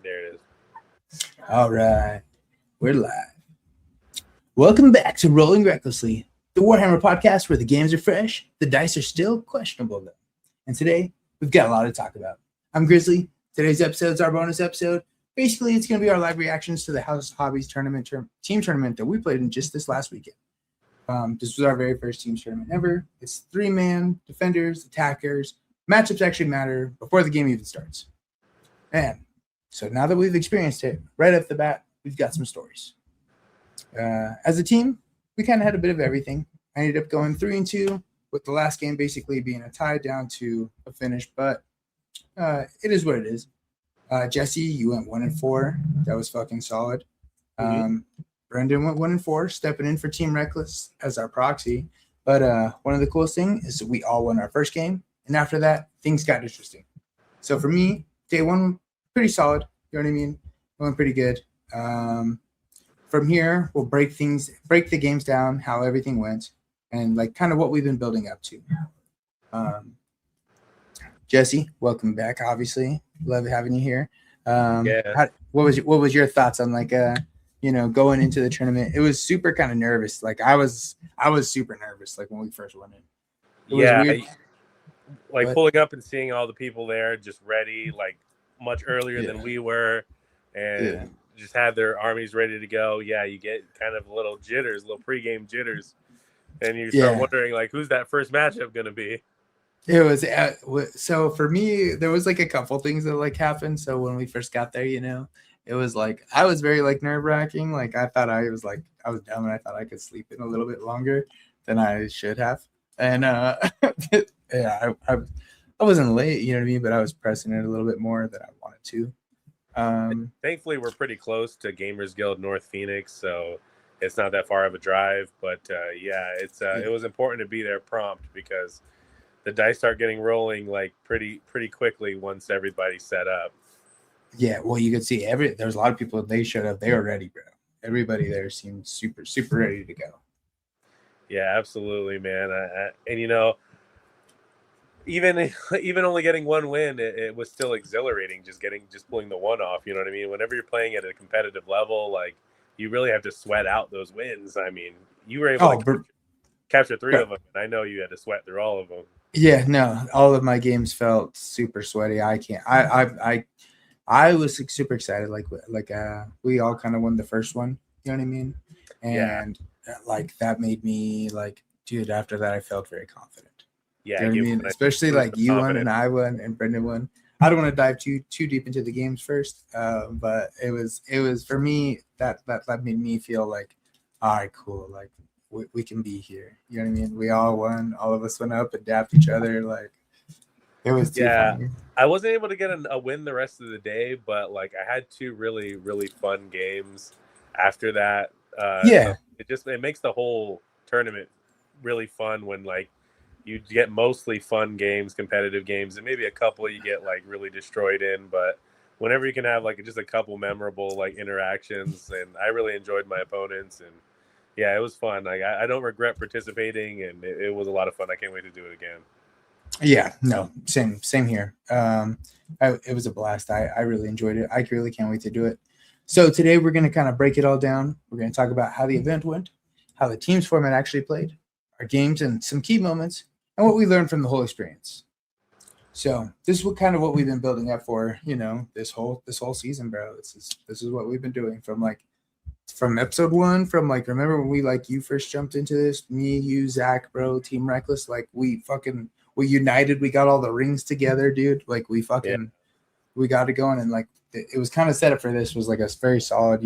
There it is. All right, we're live. Welcome back to Rolling Recklessly, the Warhammer podcast where the games are fresh, the dice are still questionable though. And today, we've got a lot to talk about. I'm Grizzly. Today's episode is our bonus episode. Basically, it's going to be our live reactions to the House Hobbies tournament team tournament that we played in just this last weekend. This was our very first team tournament ever. It's 3-man, defenders, attackers. Matchups actually matter before the game even starts. And so now that we've experienced it, right off the bat, we've got some stories. As a team, we kind of had a bit of everything. I ended up going 3-2, with the last game basically being a tie down to a finish, but it is what it is. Jesse, you went 1-4. That was fucking solid. Brendan went 1-4, stepping in for Team Reckless as our proxy. But one of the coolest things is that we all won our first game, and after that, things got interesting. So for me, day one, pretty solid. You know what I mean? It went pretty good. From here, we'll break the games down, how everything went, and like kind of what we've been building up to. Jesse, welcome back. Obviously, love having you here. What was your thoughts on like going into the tournament? It was super kind of nervous. Like I was super nervous like when we first went in. It was weird. Like pulling up and seeing all the people there just ready, like much earlier than we were, and just had their armies ready to go. Yeah, you get kind of little pregame jitters, and you start wondering like who's that first matchup going to be. It was so for me there was like a couple things that like happened. So when we first got there, it was like I was very like nerve-wracking. Like I thought I was dumb, and I thought I could sleep in a little bit longer than I should have. And I wasn't late, you know what I mean, but I was pressing it a little bit more than I wanted to. Thankfully we're pretty close to Gamers Guild North Phoenix, so it's not that far of a drive, but it was important to be there prompt because the dice start getting rolling like pretty quickly once everybody's set up. Yeah, well, you could see there's a lot of people. They showed up. They were ready, bro. Everybody there seemed super, super ready to go. Yeah, absolutely, man. Even only getting one win, it was still exhilarating. Just pulling the one off. You know what I mean? Whenever you're playing at a competitive level, like you really have to sweat out those wins. I mean, you were able to capture 3 of them, and I know you had to sweat through all of them. Yeah, no, all of my games felt super sweaty. I was super excited. Like we all kind of won the first one. You know what I mean? And like that made me like, dude. After that, I felt very confident. Yeah, you know what I mean? Especially like you won and I won and Brendan won. I don't want to dive too deep into the games first, but it was for me that made me feel like, all right, cool. Like we can be here. You know what I mean? We all won. All of us went up and dapped each other. Like it was too funny. I wasn't able to get a win the rest of the day, but like I had 2 really, really fun games after that. So it makes the whole tournament really fun when like you get mostly fun games, competitive games, and maybe a couple you get like really destroyed in, but whenever you can have like just a couple memorable like interactions, and I really enjoyed my opponents, and yeah, it was fun. Like I don't regret participating, and it was a lot of fun. I can't wait to do it again. Yeah, no, same here. It was a blast. I really enjoyed it. I really can't wait to do it. So today we're going to kind of break it all down. We're going to talk about how the event went, how the teams format actually played, our games and some key moments, and what we learned from the whole experience. So this is what we've been building up for, this whole season, bro. This is what we've been doing from episode 1, from like, remember when we you first jumped into this, me, you, Zach, bro, Team Reckless, like we united, we got all the rings together, dude. Like we got it going, and like it was kind of set up for this, was like a very solid,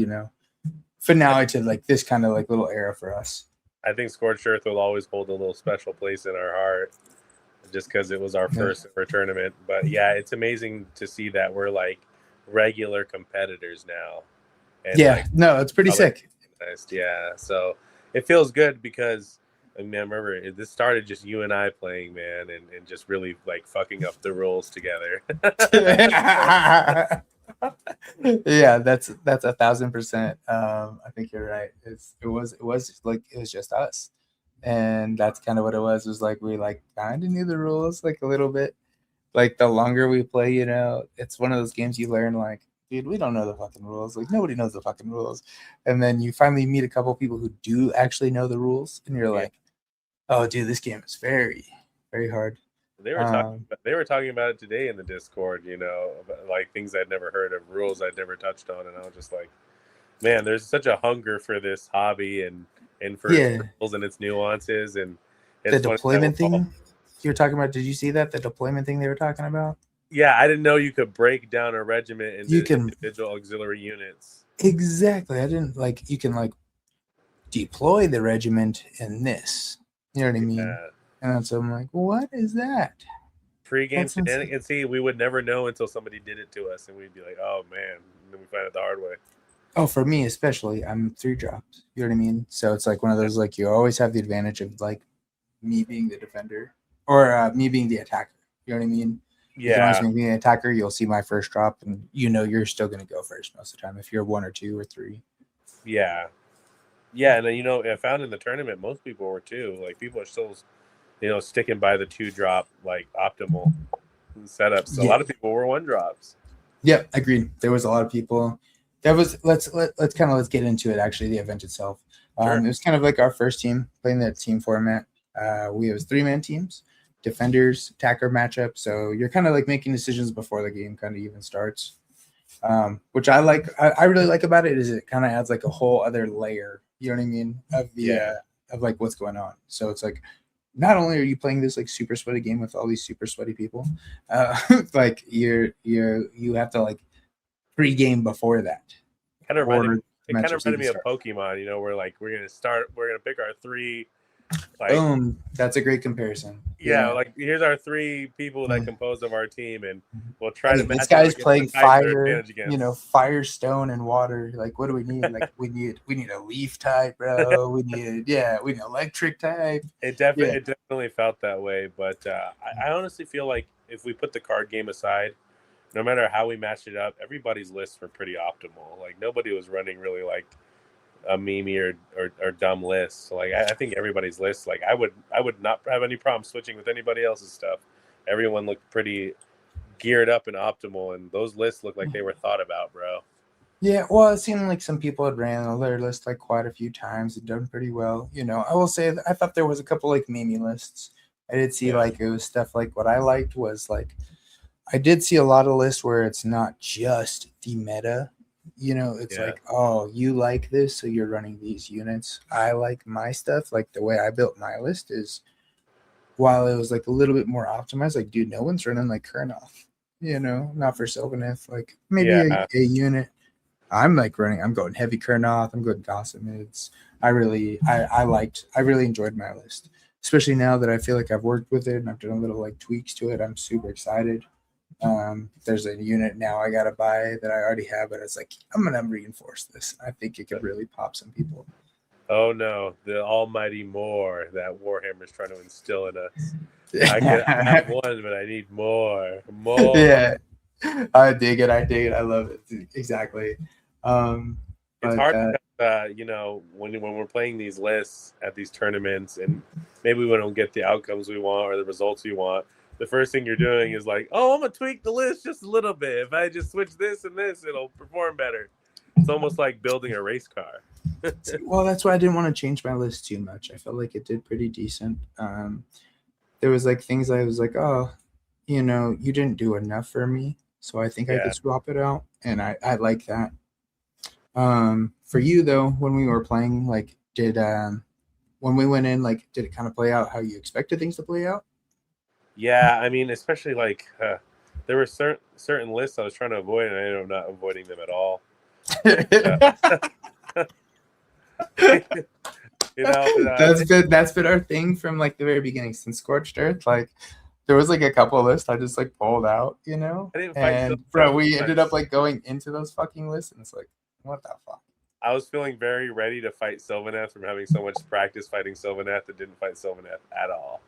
finale to like this kind of like little era for us. I think Scorched Earth will always hold a little special place in our heart just because it was our first ever tournament. But yeah, it's amazing to see that we're like regular competitors now. And it's pretty sick. Yeah, so it feels good because I mean, remember this started just you and I playing, man, and just really like fucking up the rules together. Yeah, that's 1,000%. I think you're right. It was just us, and that's kind of what it was. It was like we like kind of knew the rules like a little bit. Like the longer we play, it's one of those games you learn like dude, we don't know the fucking rules. Like nobody knows the fucking rules. And then you finally meet a couple people who do actually know the rules, and you're like, oh, dude, this game is very, very hard. They were talking about it today in the Discord. About, like things I'd never heard of, rules I'd never touched on, and I was just like, man, there's such a hunger for this hobby and for its rules and its nuances and the deployment thing you were talking about. Did you see that the deployment thing they were talking about? Yeah, I didn't know you could break down a regiment into individual auxiliary units. Exactly. I didn't like you can like deploy the regiment in this. You know what I mean? And so I'm like, what is that? Pre-game shenanigans. See, we would never know until somebody did it to us, and we'd be like, oh man, and then we find it the hard way. Oh, for me especially, I'm 3 dropped. You know what I mean? So it's like one of those like you always have the advantage of like me being the defender or me being the attacker. You know what I mean? Yeah. If you want me being an attacker, you'll see my first drop, and you're still going to go first most of the time if you're 1 or 2 or 3. Yeah. Yeah, and then, I found in the tournament most people were too. Like people are still, sticking by the 2 drop like optimal setup. So a lot of people were 1 drops. Yep, agreed. There was a lot of people. That was let's get into it. Actually, the event itself. Sure. It was kind of like our first team playing that team format. We was 3-man teams, defenders, attacker matchup. So you're kind of like making decisions before the game kind of even starts, which I like. I really like about it is it kind of adds like a whole other layer. You know what I mean of the of like what's going on. So it's like not only are you playing this like super sweaty game with all these super sweaty people, like you have to like pre-game before that. It kind of reminded me of Pokemon, where like we're gonna pick our 3. Like, boom, that's a great comparison. Yeah, like here's our 3 people that compose of our team, and we'll try to match. This guy's playing fire, fire, stone, and water. Like, what do we need? Like, we need a leaf type, bro. we need electric type. It definitely felt that way, but I honestly feel like if we put the card game aside, no matter how we matched it up, everybody's lists were pretty optimal. Like nobody was running really like a memey or dumb list. So like I think everybody's list, like I would not have any problem switching with anybody else's stuff. Everyone looked pretty geared up and optimal, and those lists looked like they were thought about, bro. Yeah, well, it seemed like some people had ran their list like quite a few times and done pretty well. I will say I thought there was a couple like memey lists. I did see like it was stuff like what I liked was like I did see a lot of lists where it's not just the meta. It's like, oh, you like this, so you're running these units. I like my stuff. Like the way I built my list is, while it was like a little bit more optimized, like, dude, no one's running like Kurnoff, not for Sylvaneth. Like maybe a unit. I'm going heavy Kurnoff. I'm going Gossamids. I really enjoyed my list, especially now that I feel like I've worked with it and I've done a little like tweaks to it. I'm super excited. There's a unit now I gotta buy that I already have, but it's like I'm gonna reinforce this. I think it could really pop some people. Oh no, the almighty more that Warhammer's trying to instill in us. I have 1, but I need more. Yeah, I dig it. I love it. Exactly. It's hard because, when we're playing these lists at these tournaments, and maybe we don't get the outcomes we want or the results we want. The first thing you're doing is like, oh, I'm going to tweak the list just a little bit. If I just switch this and this, it'll perform better. It's almost like building a race car. Well, that's why I didn't want to change my list too much. I felt like it did pretty decent. There was like things I was like, oh, you didn't do enough for me. So I think I could swap it out. And I like that. For you, though, when we were playing, like, when we went in, like, did it kind of play out how you expected things to play out? Yeah, I mean, especially like there were certain lists I was trying to avoid, and I ended up not avoiding them at all. That's been our thing from like the very beginning since Scorched Earth. Like there was like a couple of lists I just like pulled out, I didn't fight we ended up like going into those fucking lists, and it's like, what the fuck? I was feeling very ready to fight Sylvaneth from having so much practice fighting Sylvaneth that didn't fight Sylvaneth at all.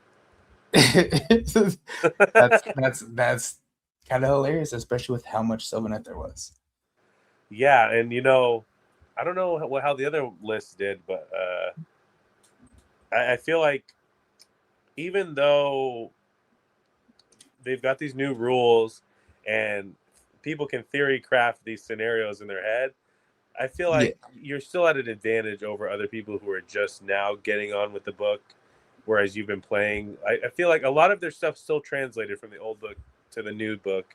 that's kind of hilarious, especially with how much Sylvaneth there was. Yeah, and I don't know how the other lists did, but I feel like even though they've got these new rules and people can theory craft these scenarios in their head, I feel Yeah. like you're still at an advantage over other people who are just now getting on with the book, whereas you've been playing. I feel like a lot of their stuff still translated from the old book to the new book.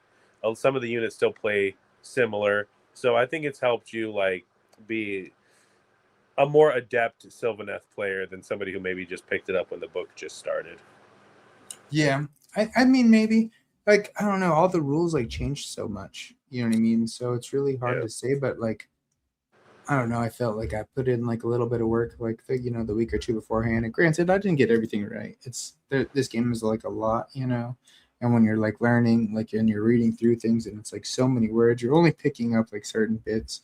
Some of the units still play similar, so I think it's helped you like be a more adept Sylvaneth player than somebody who maybe just picked it up when the book just started. Yeah, I mean, maybe, like, I don't know, all the rules like changed so much, you know what I mean? So it's really hard to say, but like, I don't know, I felt like I put in like a little bit of work, like the week or two beforehand. And granted, I didn't get everything right. This game is like a lot, and when you're like learning, like, and you're reading through things, and it's like so many words, you're only picking up like certain bits.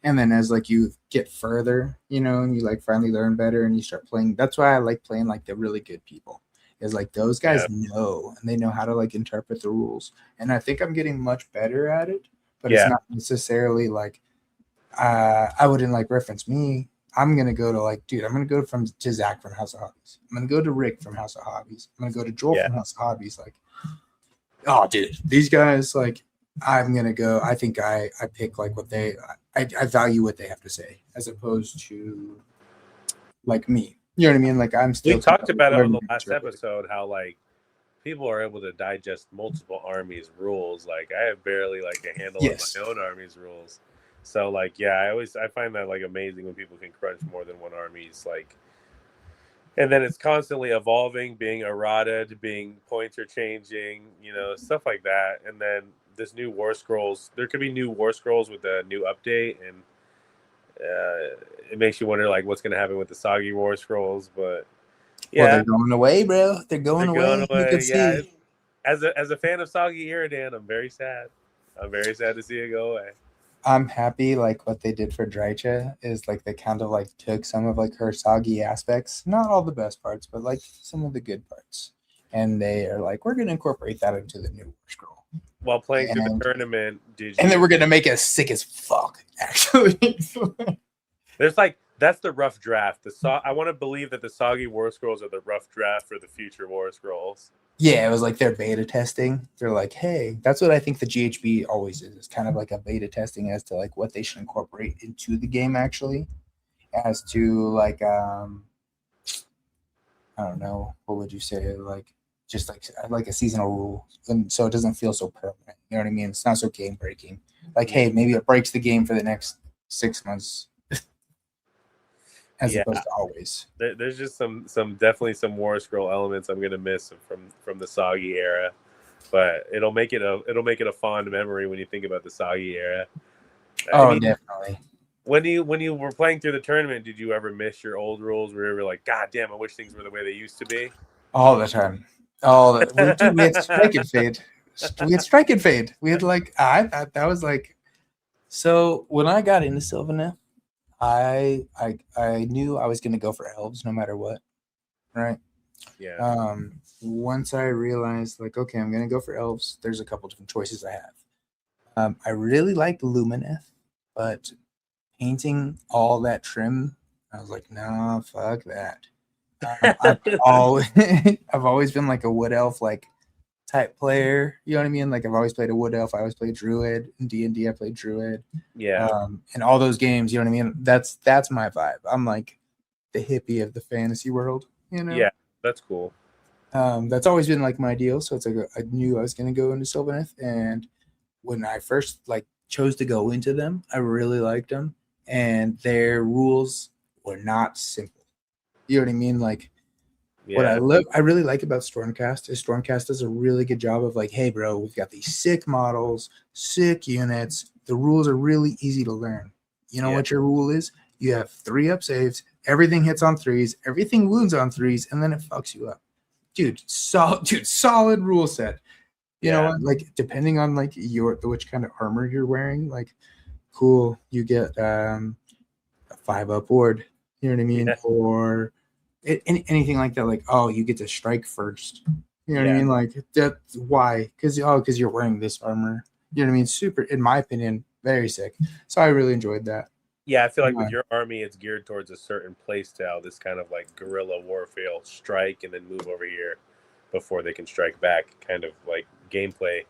And then as like you get further, and you like finally learn better and you start playing. That's why I like playing like the really good people. Is like those guys know, and they know how to like interpret the rules. And I think I'm getting much better at it, but it's not necessarily like I wouldn't like reference me. I'm gonna go to like, dude, I'm gonna go to Zach from House of Hobbies. I'm gonna go to Rick from House of Hobbies. I'm gonna go to Joel from House of Hobbies. Like, oh, dude, these guys, like, I'm gonna go. I think I pick like what I value what they have to say as opposed to like me. You know what I mean? Like, I'm still. We talked about it on the last episode how like people are able to digest multiple armies' rules. Like I have barely like a handle on my own army's rules. So like, yeah, I find that like amazing when people can crunch more than one army's like, and then it's constantly evolving, being errata, being pointer changing, stuff like that. And then this new War Scrolls, there could be new War Scrolls with a new update, and it makes you wonder like what's going to happen with the soggy War Scrolls. But yeah, well, they're going away, bro. They're going away. You can yeah, see. As a fan of soggy Iridan, I'm very sad. I'm very sad to see it go away. I'm happy like what they did for Drycha is like they kind of like took some of like her soggy aspects, not all the best parts, but like some of the good parts. And they are like, we're gonna incorporate that into the new War Scroll. While playing through the tournament, and then we're gonna make it sick as fuck, actually. There's like that's the rough draft. I want to believe that the soggy War Scrolls are the rough draft for the future War Scrolls. Yeah, it was like their beta testing. They're like, hey, that's what I think the GHB always is. It's kind of like a beta testing as to like what they should incorporate into the game, actually, as to like I don't know, what would you say, like just like a seasonal rule, and so it doesn't feel so permanent. You know what I mean? It's not so game breaking. Like, hey, maybe it breaks the game for the next 6 months. As opposed to always. There's just some definitely some War Scroll elements I'm gonna miss from the soggy era, but it'll make it a fond memory when you think about the soggy era. I mean, definitely. When you were playing through the tournament, did you ever miss your old rules? Were you ever like, God damn, I wish things were the way they used to be? All the time. We had Strike and Fade. We had Strike and Fade. We had like, I thought that was like, so when I got into Sylvaneth, I knew I was going to go for elves no matter what, right? Yeah. Once I realized, like, okay, I'm going to go for elves, there's a couple different choices I have. I really liked Lumineth, but painting all that trim, I was like, nah, fuck that. I've always been like a wood elf like type player, you know what I mean? Like I've always played a wood elf. I always played druid. In D&D I played druid. Yeah. And all those games, you know what I mean? That's my vibe. I'm like the hippie of the fantasy world, Yeah, that's cool. That's always been like my deal. So it's like I knew I was gonna go into Sylvaneth, and when I first like chose to go into them, I really liked them, and their rules were not simple. You know what I mean? Like what I really like about Stormcast is Stormcast does a really good job of like, hey bro, we've got these sick models, sick units. The rules are really easy to learn. You know what your rule is? You have 3 up saves, everything hits on 3s, everything wounds on 3s, and then it fucks you up. Dude, solid rule set. You know what? Like depending on like which kind of armor you're wearing, like cool, you get a 5 up ward. You know what I mean? Yeah. Or anything like that, like, oh, you get to strike first. You know what I mean? Like, that's why? Because you're wearing this armor. You know what I mean? Super, in my opinion, very sick. So I really enjoyed that. Yeah, I feel like with your army, it's geared towards a certain play style, this kind of like guerrilla warfare, strike and then move over here before they can strike back kind of like gameplay.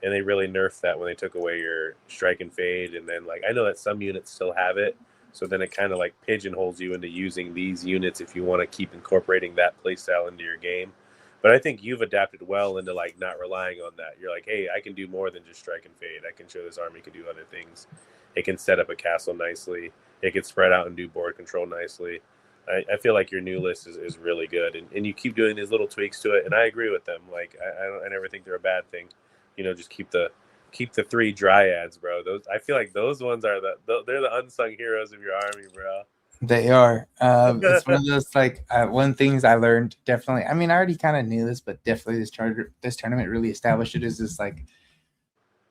and they really nerfed that when they took away your strike and fade. And then like I know that some units still have it, so then it kind of like pigeonholes you into using these units if you want to keep incorporating that playstyle into your game. But I think you've adapted well into like not relying on that. You're like, hey, I can do more than just strike and fade. I can show this army can do other things. It can set up a castle nicely. It can spread out and do board control nicely. I feel like your new list is really good, and you keep doing these little tweaks to it, and I agree with them. Like I never think they're a bad thing. Just keep the 3 dryads, bro. Those I feel like those ones are they're the unsung heroes of your army, bro. They are. It's one of those like one things I learned definitely. I mean, I already kind of knew this, but definitely this tournament really established it. Is this like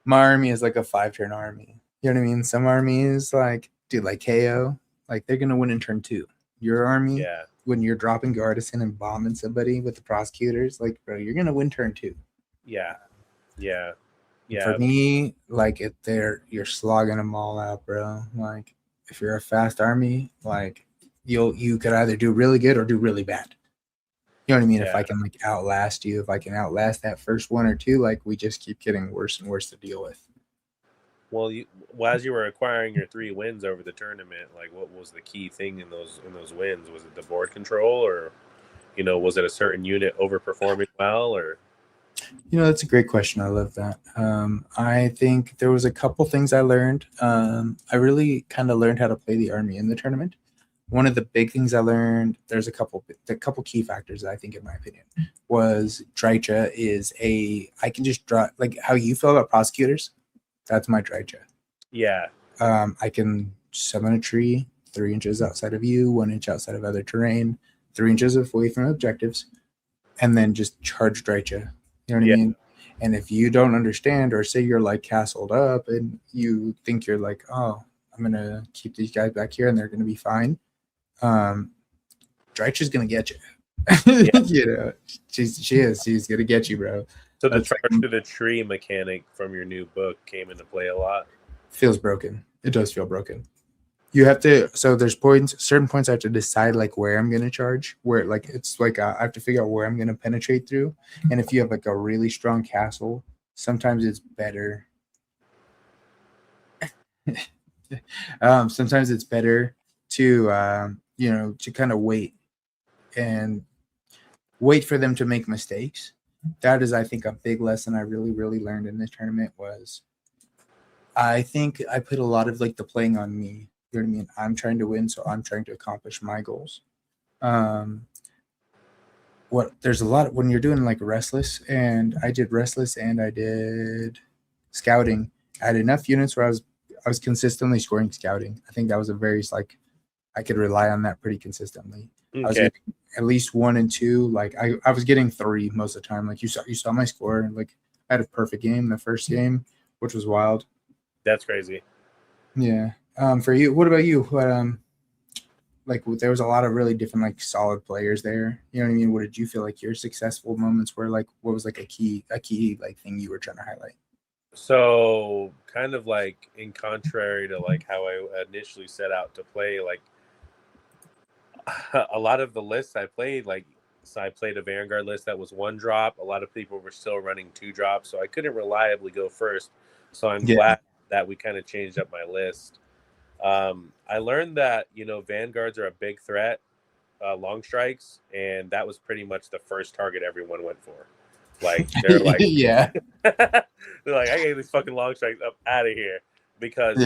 my army is like a 5-turn army. You know what I mean? Some armies like like KO, like they're gonna win in turn 2. Your army, Yeah. When you're dropping Garrison and bombing somebody with the prosecutors, like bro, you're gonna win turn 2. Yeah. For me, like you're slogging them all out, bro. Like if you're a fast army, like you could either do really good or do really bad. You know what I mean? Yeah. If I can like outlast you, if I can outlast that first 1 or 2, like we just keep getting worse and worse to deal with. Well, as you were acquiring your 3 wins over the tournament, like what was the key thing in those wins? Was it the board control, or was it a certain unit overperforming well, or? That's a great question. I love that. I think there was a couple things I learned. I really kind of learned how to play the army in the tournament. One of the big things I learned, there's a couple key factors that I think, in my opinion, was Drycha is I can just draw, like how you feel about prosecutors. That's my Drycha. Yeah. I can summon a tree 3 inches outside of you, 1 inch outside of other terrain, 3 inches away from objectives, and then just charge Drycha. You know what I mean? And if you don't understand, or say you're like castled up and you think you're like, oh, I'm going to keep these guys back here and they're going to be fine. Drycha's going to get you. She's going to get you, bro. So the charge to the tree mechanic from your new book came into play a lot. Feels broken. It does feel broken. You have to, so there's certain points I have to decide like where I'm going to charge, where like it's like I have to figure out where I'm going to penetrate through. And if you have like a really strong castle, sometimes it's better. Sometimes it's better to to kind of wait for them to make mistakes. That is, I think, a big lesson I really learned in this tournament was I think I put a lot of like the playing on me. You know what I mean? I'm trying to win, so I'm trying to accomplish my goals. There's a lot when you're doing like Restless, and I did Restless and I did Scouting. I had enough units where I was consistently scoring Scouting. I think that was a very like I could rely on that pretty consistently. Okay. I was getting at least 1 and 2. Like I was getting 3 most of the time. Like you saw my score. Like I had a perfect game the first game, which was wild. That's crazy. Yeah. For you, what about you? Like there was a lot of really different like solid players there. You know what I mean? What did you feel like your successful moments were like? What was like a key like thing you were trying to highlight? So kind of like in contrary to like how I initially set out to play, like a lot of the lists I played, like so I played a Vanguard list that was 1 drop. A lot of people were still running 2 drops, so I couldn't reliably go first. So I'm glad that we kind of changed up my list. I learned that Vanguards are a big threat, long strikes, and that was pretty much the first target everyone went for. Like they're like, yeah, they're like, I gave these fucking long strikes up out of here because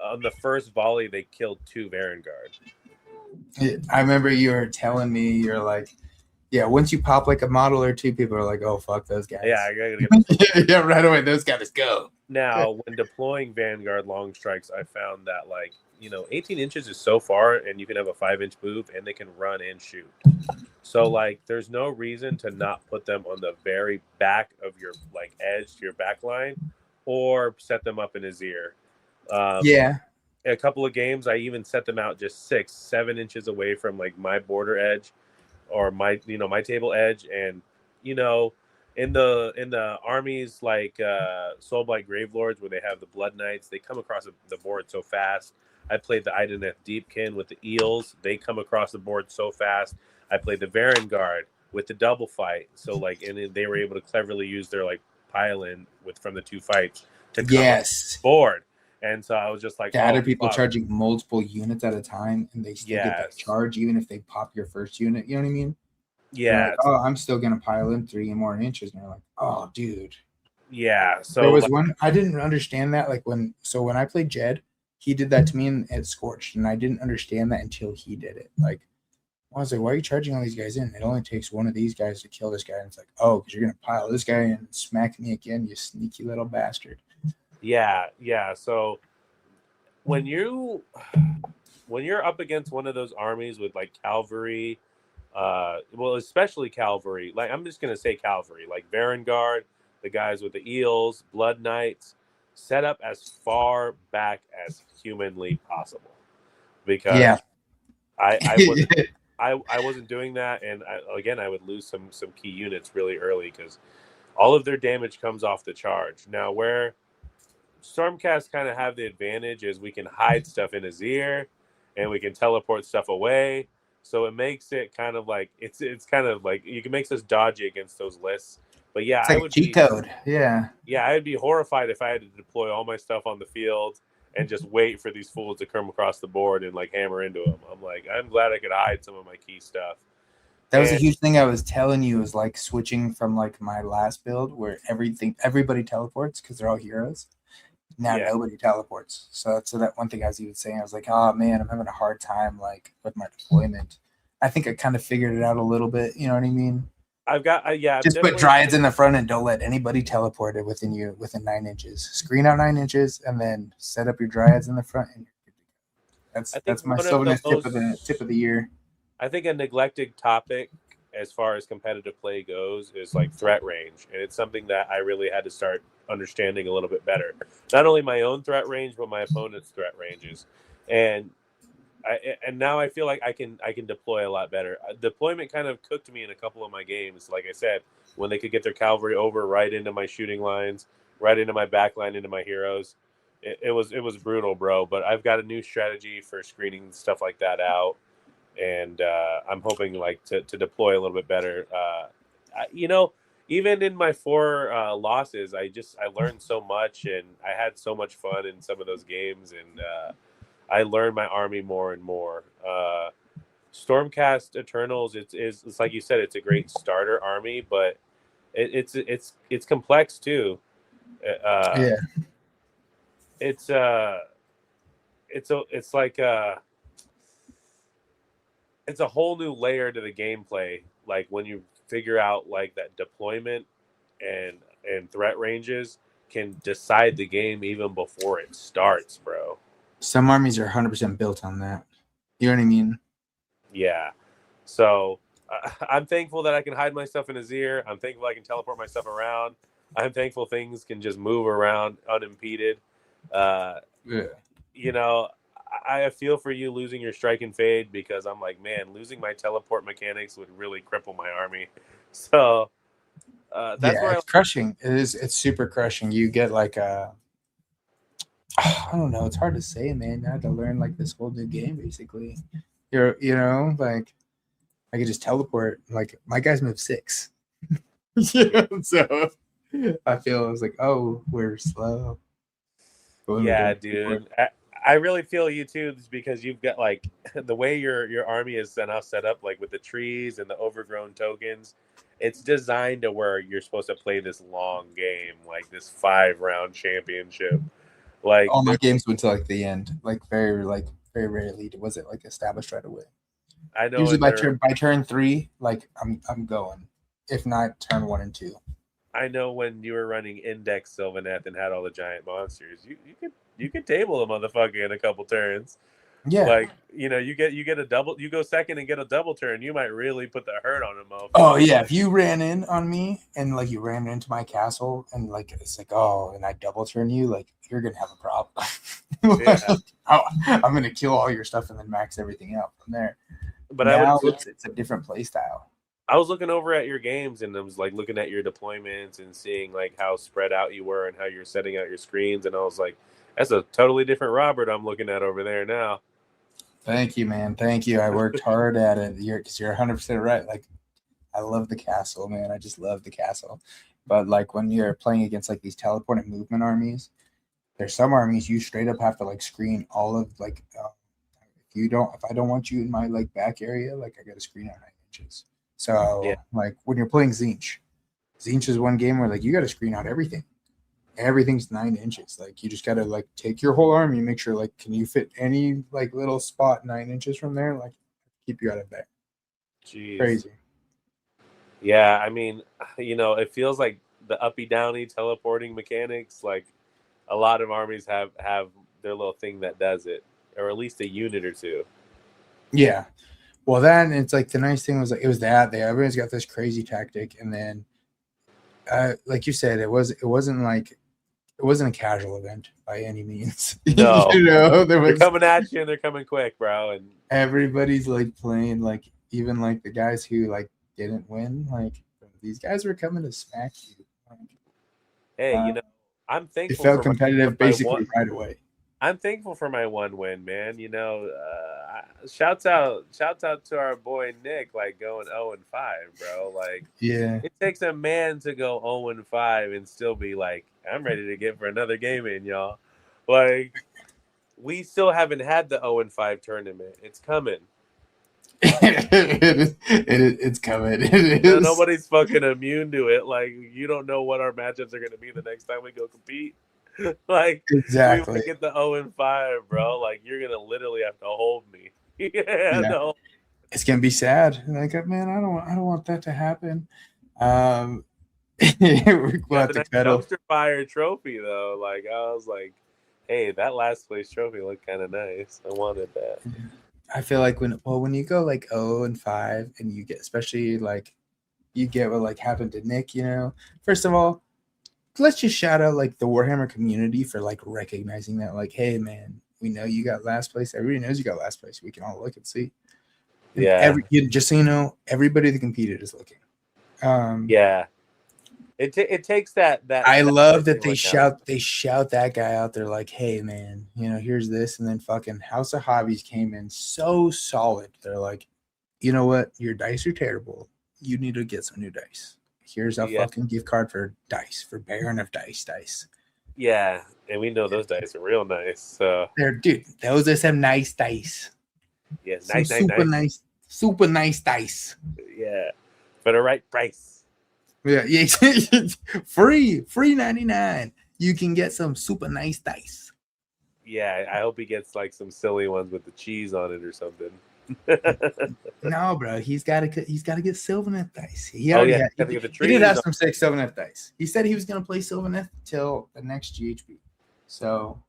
on the first volley they killed 2 Vanguard. I remember you were telling me you're like, once you pop like a model or 2, people are like, oh fuck those guys. Yeah, I gotta get right away. Those guys go. Now, when deploying Vanguard long strikes, I found that 18 inches is so far, and you can have a 5-inch move, and they can run and shoot. So like, there's no reason to not put them on the very back of your edge to your back line, or set them up in his ear. A couple of games, I even set them out just 6-7 inches away from like my border edge, or my my table edge, and in the armies like Soulblight Gravelords, where they have the Blood Knights, they come across the board so fast. I played the Ideneth Deepkin with the Eels. They come across the board so fast. I played the Varangard with the Double Fight. So and they were able to cleverly use their pile in from the 2 fights to come yes board. And so I was just like, the other people charging multiple units at a time, and they still get that charge even if they pop your first unit. You know what I mean? Yeah. Like, oh, I'm still gonna pile in 3 more inches, and they're like, oh, dude. Yeah. So there was one I didn't understand that. Like when I played Jed, he did that to me at Scorched, and I didn't understand that until he did it. Like I was like, why are you charging all these guys in? It only takes one of these guys to kill this guy. And it's like, oh, because you're gonna pile this guy in and smack me again, you sneaky little bastard. Yeah. So when you're up against one of those armies with like cavalry, well, especially cavalry, like I'm just gonna say cavalry, like Varangard, the guys with the eels, Blood Knights, set up as far back as humanly possible, because I wasn't doing that, and I would lose some key units really early because all of their damage comes off the charge. Now, where Stormcast kind of have the advantage is we can hide stuff in his ear, and we can teleport stuff away. So it makes it kind of like it's kind of like you can make us dodgy against those lists. But yeah, it's like I would cheat code. Yeah, I'd be horrified if I had to deploy all my stuff on the field and just wait for these fools to come across the board and like hammer into them. I'm like, I'm glad I could hide some of my key stuff. That was a huge thing I was telling you, is like switching from like my last build where everybody teleports because they're all heroes. Now nobody teleports. So that one thing I was even saying, I was like, oh man, I'm having a hard time like with my deployment. I think I kind of figured it out a little bit. You know what I mean? I've got just put Dryads in the front and don't let anybody teleport it within 9 inches. Screen out 9 inches and then set up your Dryads in the front. And that's my Sylvanus tip of the year. I think a neglected topic as far as competitive play goes is like threat range, and it's something that I really had to start understanding a little bit better. Not only my own threat range, but my opponent's threat ranges, and now I feel like I can deploy a lot better. Deployment kind of cooked me in a couple of my games. Like I said, when they could get their cavalry over right into my shooting lines, right into my back line, into my heroes, it was brutal, bro. But I've got a new strategy for screening stuff like that out. And I'm hoping like to deploy a little bit better. Even in my 4 losses, I learned so much, and I had so much fun in some of those games, and I learned my army more and more. Stormcast Eternals, it's like you said, it's a great starter army, but it's complex too. It's like it's a whole new layer to the gameplay. Like when you figure out like that deployment and threat ranges can decide the game even before it starts, bro. Some armies are 100% built on that. You know what I mean? Yeah. So I'm thankful that I can hide my stuff in his ear. I'm thankful I can teleport my stuff around. I'm thankful things can just move around unimpeded. You know, I feel for you losing your strike and fade, because I'm like, man, losing my teleport mechanics would really cripple my army. So that's where it's crushing. It's super crushing. You get like I don't know. It's hard to say, man. I had to learn like this whole new game, basically. Like I could just teleport. Like my guys move 6. So I feel like, oh, we're slow. Yeah, dude. I really feel you too, because you've got like the way your army is now set up, like with the trees and the overgrown tokens. It's designed to where you're supposed to play this long game, like this 5-round championship. Like all my games went to like the end, like very rarely was it like established right away. I know. Usually by turn 3, like I'm going. If not, turn 1 and 2. I know when you were running Index Sylvaneth and had all the giant monsters, you could table a motherfucker in a couple turns. Yeah. Like, you get a double, you go second and get a double turn, you might really put the hurt on a motherfucker. Oh yeah, if you ran in on me and like you ran into my castle and like it's like, oh, and I double turn you, like you're gonna have a problem. I'm gonna kill all your stuff and then max everything out from there. But now it's a different play style. I was looking over at your games and I was like looking at your deployments and seeing like how spread out you were and how you're setting out your screens, and I was like, that's a totally different Robert I'm looking at over there now. Thank you, man. Thank you. I worked hard at it. You're 100% right. Like, I love the castle, man. I just love the castle. But like when you're playing against like these teleport and movement armies, there's some armies you straight up have to like screen all of like if I don't want you in my like back area, like I got to screen out 9 inches. So like when you're playing Zinch is one game where like you got to screen out everything. Everything's 9 inches. Like you just got to like take your whole army, make sure like can you fit any like little spot 9 inches from there, like keep you out of there. Jeez. Crazy. Yeah, I mean, it feels like the uppy downy teleporting mechanics. Like a lot of armies have their little thing that does it, or at least a unit or two. Yeah. Well, then it's like the nice thing was like it was that everyone's got this crazy tactic, and then like you said, it wasn't a casual event by any means. No, they're coming at you and they're coming quick, bro. And everybody's like playing like even like the guys who like didn't win, like these guys were coming to smack you. Like, hey, I'm thankful. It felt competitive basically right away. I'm thankful for my one win, man. Shouts out to our boy Nick, like going 0-5, bro. Like, yeah, it takes a man to go 0-5 and still be like, I'm ready to get for another game in, y'all. Like, we still haven't had the 0-5 tournament. It's coming. It's coming. Nobody's fucking immune to it. Like, you don't know what our matchups are going to be the next time we go compete. Like, exactly. We get the 0-5, bro. Like, you're gonna literally have to hold me. No. It's gonna be sad. Like, man, I don't want that to happen. We'll have to cuddle. Dumpster fire trophy though. Like, I was like, hey, that last place trophy looked kind of nice. I wanted that. I feel like when you go like 0-5 and you get, especially like you get what like happened to Nick, first of all, let's just shout out like the Warhammer community for like recognizing that, like, hey man, we know you got last place. Everybody knows you got last place. We can all look and see. Yeah. Just so you know, everybody that competed is looking. Yeah. It takes that. I love that they shout that guy out there like, hey man, here's this, and then fucking House of Hobbies came in so solid. They're like, you know what, your dice are terrible. You need to get some new dice. Here's a fucking gift card for dice, for Baron of Dice. Yeah, and we know those dice are real nice. So those are some nice dice. Yeah, super nice dice. Yeah, for the right price. Yeah. free 99. You can get some super nice dice. Yeah, I hope he gets like some silly ones with the cheese on it or something. No, bro, he's got to get Sylvaneth dice. He did have some sick Sylvaneth dice. He said he was going to play Sylvaneth till the next GHB. So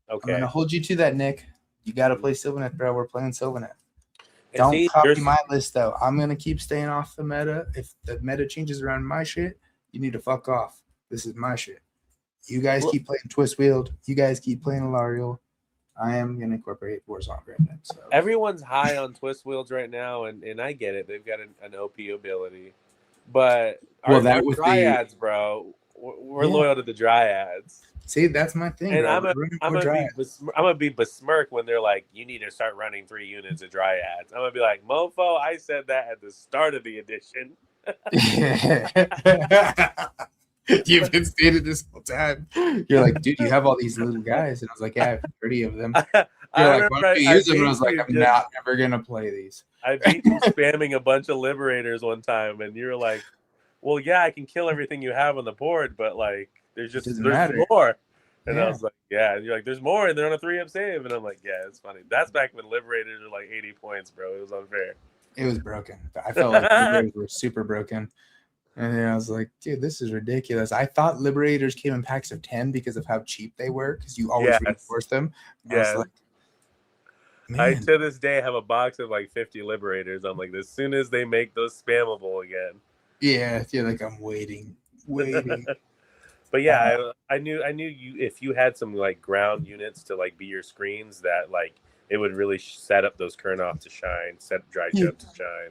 I'm going to hold you to that, Nick. You got to play Sylvaneth, bro. We're playing Sylvaneth. Don't copy my list, though. I'm going to keep staying off the meta. If the meta changes around my shit, you need to fuck off. This is my shit. You guys keep playing Twist Wheeled. You guys keep playing Alariel. I am going to incorporate Warzone Granite. So. Everyone's high on Twist Wheels right now, and I get it. They've got an OP ability. But our Dryads, bro, we're loyal to the Dryads. See, that's my thing. And I'm gonna be besmirked when they're like, you need to start running 3 units of Dryads. I'm going to be like, mofo, I said that at the start of the edition. You've been stated this whole time. You're like, dude, you have all these little guys. And I was like, yeah, I have 30 of them. You're like, why don't you use them? And I was like, I'm not ever going to play these. I beat you spamming a bunch of Liberators one time. And you were like, well, yeah, I can kill everything you have on the board. But, like, there's more. And I was like, yeah. And you're like, there's more. And they're on a 3-up save. And I'm like, yeah, it's funny. That's back when Liberators were like 80 points, bro. It was unfair. It was broken. I felt like Liberators were super broken. And then I was like, dude, this is ridiculous. I thought Liberators came in packs of 10 because of how cheap they were, because you always reinforce them. I was like, man. I, to this day, have a box of like 50 Liberators. I'm like, as soon as they make those spammable again. Yeah, I feel like I'm waiting. But yeah, I knew you, if you had some like ground units to like be your screens, that like it would really set up those Kurnoth to shine, set Dry Chub to shine.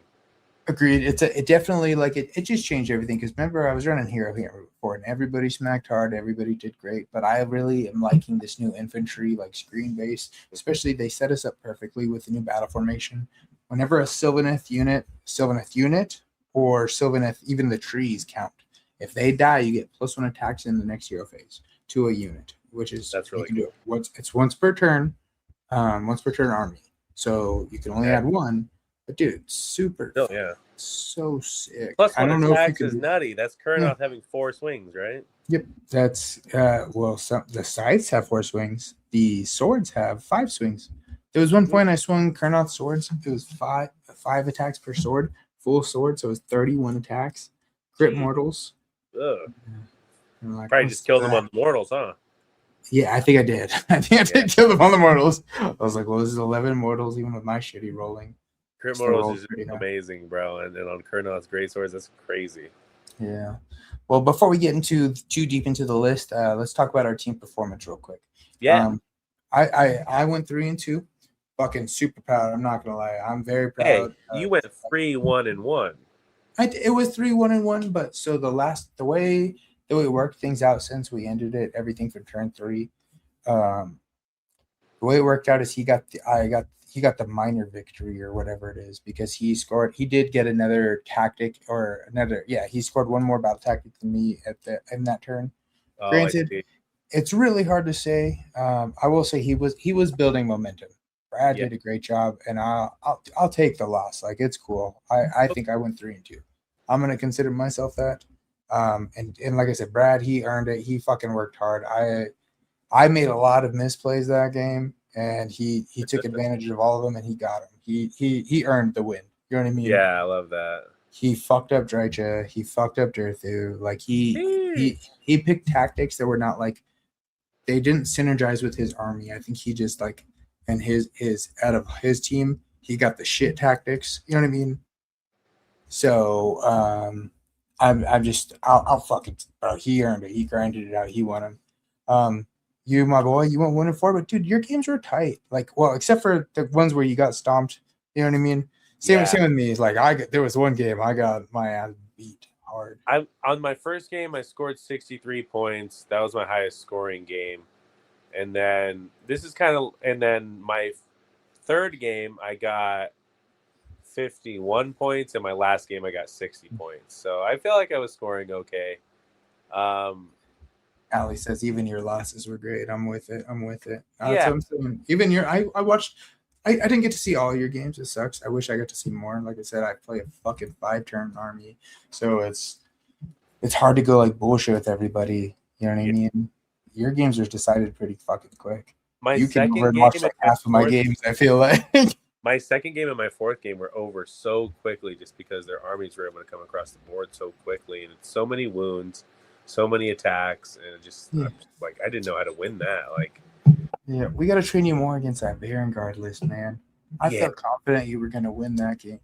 Agreed. It definitely like it just changed everything, because remember I was running Hero Hammer before and everybody smacked hard, everybody did great, but I really am liking this new infantry like screen base, especially they set us up perfectly with the new battle formation. Whenever a Sylvaneth unit or Sylvaneth, even the trees count. If they die, you get +1 attacks in the next hero phase to a unit, which is That's really you can cool. do it. It's once per turn, army. So you can only add one. But dude, super so sick. +1 I don't know if you attacks can is nutty. That's Kurnoth having 4 swings, right? Yep, that's the scythes have 4 swings. The swords have 5 swings. There was one point I swung Kurnoth swords. It was five attacks per sword, full sword, so it was 31 attacks. Crit mortals. Ugh. Like, probably just killed them on the mortals, huh? Yeah, I think I did. I did kill them on the mortals. I was like, well, this is 11 mortals, even with my shitty rolling. Crit mortals is amazing, bro. And then on Kurnoth's great swords, that's crazy. Yeah. Well, before we get into too deep into the list, let's talk about our team performance real quick. Yeah. I went 3-2. Fucking super proud. I'm not gonna lie. I'm very proud. Hey, you went 3-1-1. It was 3-1-1, but so the way we worked things out since we ended it, everything for turn 3. The way it worked out is he got the minor victory or whatever it is because he did get another tactic he scored one more battle tactic than me in that turn. Granted, it's really hard to say. I will say he was building momentum. Brad did a great job, and I'll take the loss. Like, it's cool. I think I went 3-2. I'm gonna consider myself that. And like I said, Brad, he earned it. He fucking worked hard. I made a lot of misplays that game, and he took advantage of all of them, and he got them. He earned the win. You know what I mean? Yeah, I love that. He fucked up Drycha. He fucked up Durthu. Like he picked tactics that were not like they didn't synergize with his army. I think he just like and his out of his team, he got the shit tactics. You know what I mean? So I'll fucking bro. He earned it. He grinded it out. He won him. You, my boy, you went 1-4, but dude, your games were tight. Like, well, except for the ones where you got stomped. You know what I mean? Same with me. It's like there was one game I got my ass beat hard. On my first game, I scored 63 points. That was my highest scoring game. And then my third game, I got 51 points, and my last game I got 60 points. So I feel like I was scoring okay. Ali says even your losses were great. I'm with it. That's what I'm saying. Even I watched. I didn't get to see all your games. It sucks. I wish I got to see more. Like I said, I play a fucking 5-turn army, so it's hard to go like bullshit with everybody. You know what I mean? Your games are decided pretty fucking quick. You can watch like half of my games. I feel like my second game and my fourth game were over so quickly, just because their armies were able to come across the board so quickly, and it's so many wounds, so many attacks, and I'm just like I didn't know how to win that. Like, yeah, we got to train you more against that Vanguard list, man. I felt confident you were going to win that game.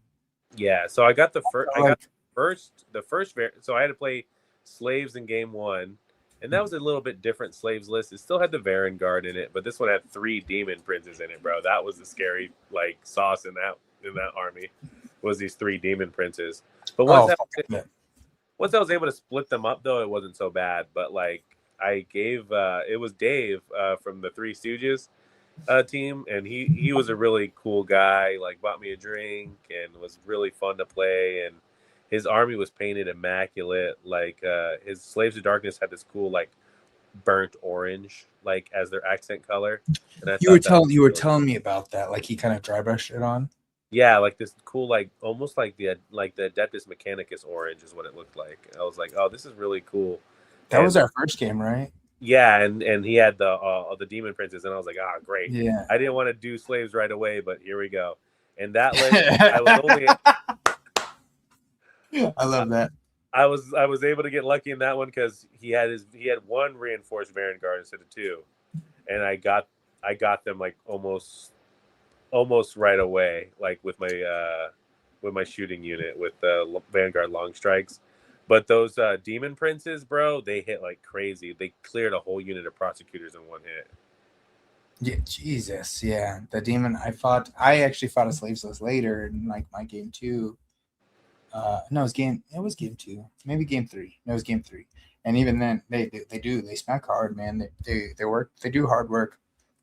Yeah, so I got the first. So I had to play slaves in game 1, and that was a little bit different slaves list. It still had the Vanguard in it, but this one had 3 demon princes in it, bro. That was the scary like sauce in that army. Was these 3 demon princes? But once I was able to split them up, though, it wasn't so bad. But like I gave it was Dave from the Three Stooges team, and he was a really cool guy. Like, bought me a drink and was really fun to play. And his army was painted immaculate. Like his Slaves of Darkness had this cool like burnt orange like as their accent color. And you were telling me about that. Like he kind of dry brushed it on. Yeah, like this cool, like almost like the Adeptus Mechanicus orange is what it looked like. I was like, oh, this is really cool. That was our first game, right? Yeah, and he had the demon princes, and I was like, ah, great. Yeah. I didn't want to do slaves right away, but here we go. And that list, I was only. I love that. I was able to get lucky in that one because he had 1 reinforced Vanguard instead of 2, and I got them like almost right away, like with my shooting unit with the Vanguard long strikes. But those demon princes, bro, they hit like crazy. They cleared a whole unit of prosecutors in 1 hit. Yeah, Jesus, yeah. The demon I actually fought a slaves list later in like my game 2. No, it was game 2, maybe game 3. No, it was game 3. And even then, they smack hard, man. They work. They do hard work.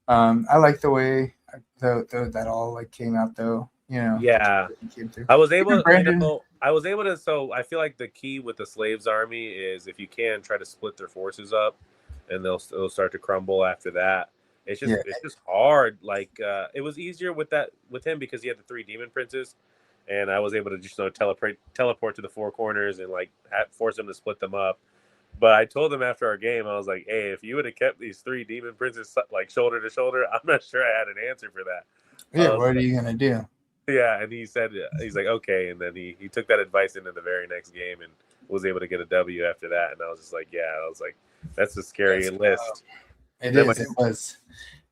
I like the way that all like came out though. You know. Yeah. Came through. I was able, Brandon. I was able to. So I feel like the key with the slaves army is if you can try to split their forces up, and they'll start to crumble after that. It's just hard. Like it was easier with him because he had the 3 demon princes, and I was able to just teleport to the 4 corners and like force him to split them up. But I told him after our game, I was like, "Hey, if you would have kept these 3 demon princes like shoulder to shoulder, I'm not sure I had an answer for that." Yeah, what are you gonna do? Yeah, and he said he's like okay, and then he took that advice into the very next game and was able to get a W after that. And I was just like, yeah, I was like, that's a scary list. It is. It was.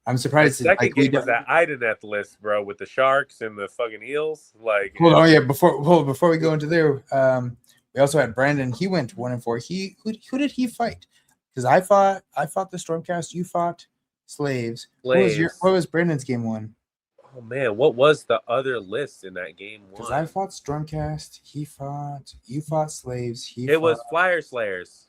I'm surprised. My second game was that Ideneth list, bro, with the sharks and the fucking eels. Like, hold on, yeah. Before we go into there, we also had Brandon. He went 1-4. Who did he fight? Because I fought the Stormcast. You fought slaves. What was Brandon's game 1? Oh man, what was the other list in that game 1? Because I fought Stormcast. You fought slaves. It was Flyer Slayers.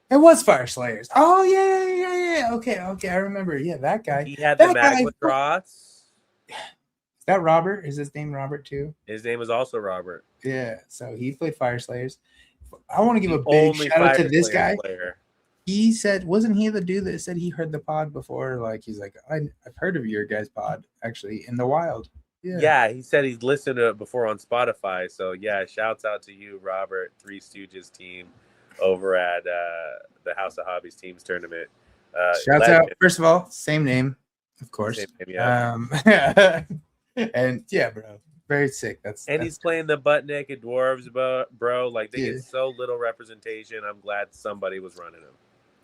It was Fire Slayers. Oh yeah. Okay. I remember. Yeah, that guy. He had the Magma Droths. Is that Robert? Is his name Robert too? His name is also Robert. Yeah. So he played Fire Slayers. I want to give a big shout out to this guy. He said, wasn't he the dude that said he heard the pod before? Like he's like, I've heard of your guys' pod actually in the wild. Yeah, he said he's listened to it before on Spotify. So yeah, shouts out to you, Robert, Three Stooges team over at the House of Hobbies teams tournament. Shouts out, first of all, same name, of course. Same name, yeah. And yeah, bro, very sick. He's playing the butt naked dwarves, bro. Like they get so little representation. I'm glad somebody was running them.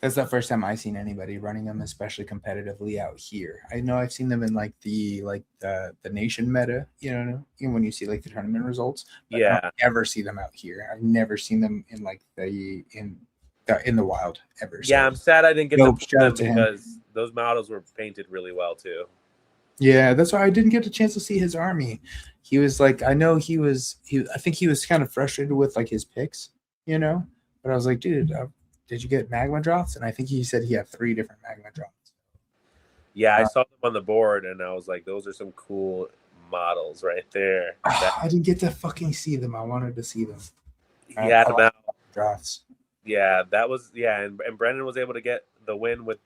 That's the first time I've seen anybody running them, especially competitively out here. I know I've seen them in like the nation meta, you know, when you see like the tournament results. But I don't ever see them out here. I've never seen them in like in the wild ever. Yeah, so I'm sad I didn't get to them because those models were painted really well too. Yeah, that's why I didn't get a chance to see his army. He was like, I know he I think he was kind of frustrated with like his picks, you know. But I was like, dude. Did you get magma droths? And I think he said he had 3 different magma droths. Yeah, I saw them on the board, and I was like, those are some cool models right there. I didn't get to fucking see them. I wanted to see them. He had them out. Droths. Yeah, that was, and Brendan was able to get the win with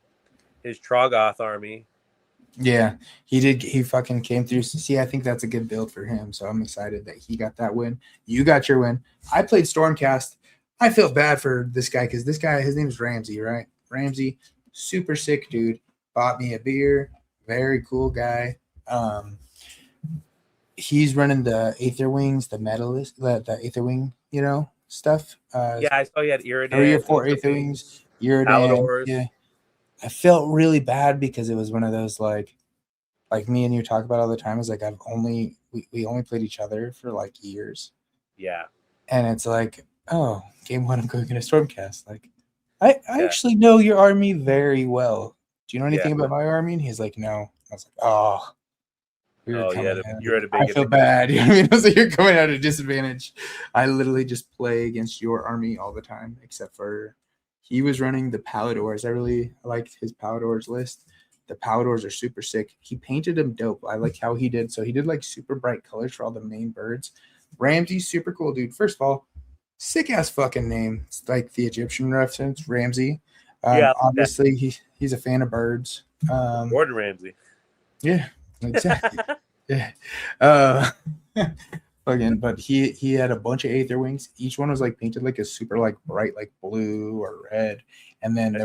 his Troggoth army. Yeah, he did. He fucking came through. See, I think that's a good build for him, so I'm excited that he got that win. You got your win. I played Stormcast. I feel bad for this guy because this guy, his name's Ramsey, right? Ramsey, super sick dude. Bought me a beer. Very cool guy. He's running the Aether Wings, the medalist, the Aether Wing, you know, stuff. Yeah, I saw you had Iridan. 3 or 4 Aether Wings. Iridan. Yeah. I felt really bad because it was one of those like me and you talk about all the time. Is like we only played each other for like years. Yeah. And it's like, oh, game 1, I'm going into Stormcast. Like, I actually know your army very well. Do you know anything about my army? And he's like, no. I was like, oh. You're at a big I feel bad. You know what I mean? I was like, you're coming at a disadvantage. I literally just play against your army all the time, except for he was running the Paladors. I liked his Paladors list. The Paladors are super sick. He painted them dope. I like how he did. So he did like super bright colors for all the main birds. Ramsey's super cool, dude. First of all, sick ass fucking name. It's like the Egyptian reference, Ramsey. Obviously he's a fan of birds. Gordon Ramsay. Yeah, exactly. Yeah. Again, but he had a bunch of Aether Wings. Each one was like painted like a super like bright like blue or red. And then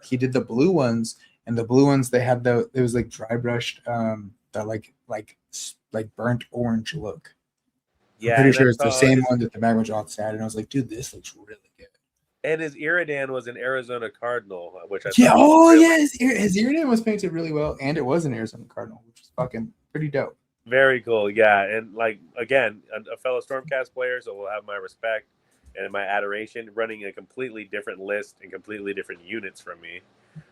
he did the blue ones, and the blue ones they had it was like dry brushed that like burnt orange look. Yeah, I'm pretty sure it's the same one that the Magma Droths had, and I was like, dude, this looks really good. And his Iridan was an Arizona Cardinal, which I his Iridan was painted really well, and it was an Arizona Cardinal, which was fucking pretty dope. Very cool, yeah. And like again, a fellow Stormcast player, so will have my respect and my adoration, running a completely different list and completely different units from me.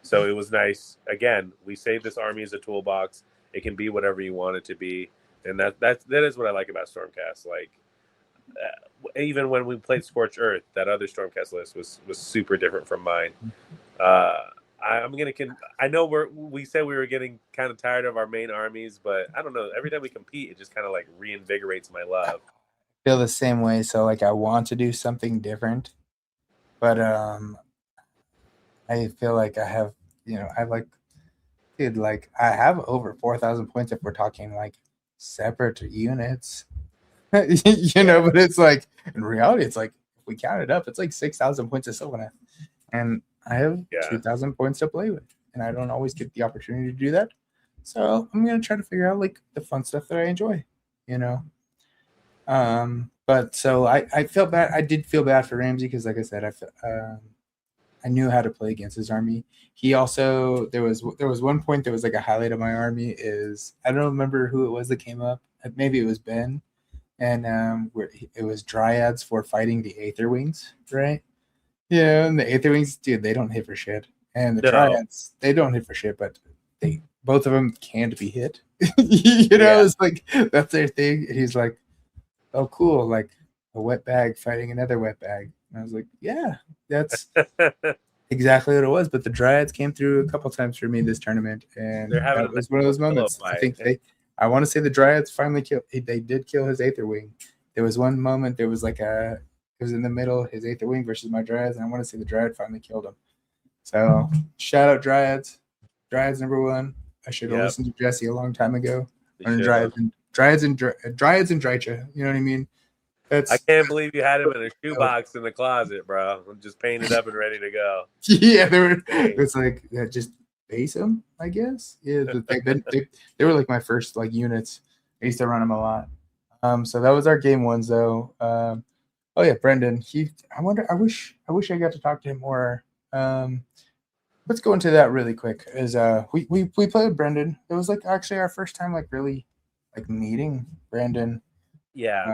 So it was nice. Again, we saved this army as a toolbox. It can be whatever you want it to be. And that is what I like about Stormcast. Like, even when we played Scorched Earth, that other Stormcast list was super different from mine. I know we said we were getting kind of tired of our main armies, but I don't know. Every time we compete, it just kind of like reinvigorates my love. Feel the same way. So like I want to do something different, but I feel like I have, I like, dude, like I have over 4,000 points if we're talking like separate units, But it's like in reality, it's like if we count it up, it's like 6,000 points of Sylvaneth, and I have 2,000 points to play with, and I don't always get the opportunity to do that. So I'm gonna try to figure out like the fun stuff that I enjoy, But so I felt bad. I did feel bad for Ramsey because, like I said, I knew how to play against his army. He also there was one point that was like a highlight of my army is I don't remember who it was that came up. Maybe it was Ben, and where it was Dryads for fighting the Aether Wings, right? Yeah, and the Aether Wings, dude, they don't hit for shit, and the Dryads they don't hit for shit, but both of them can't be hit. It's like that's their thing. He's like, oh, cool, like a wet bag fighting another wet bag. And I was like, yeah, that's exactly what it was. But the Dryads came through a couple times for me this tournament, and that was one of those moments. I think I want to say the Dryads finally killed. They did kill his Aether Wing. There was one moment. There was like it was in the middle, his Aether Wing versus my Dryads, and I want to say the Dryad finally killed him. So shout out Dryads. Dryads number one. I should have listened to Jesse a long time ago. Dryads and Drycha. You know what I mean? I can't believe you had him in a shoebox in the closet, bro. I'm just painted up and ready to go. Yeah, it's like just base them, I guess. Yeah, they were like my first like units. I used to run them a lot. So that was our game ones though. Oh yeah, Brendan. I wish I got to talk to him more. Let's go into that really quick. We played Brendan. It was like actually our first time like really like meeting Brandon. Yeah.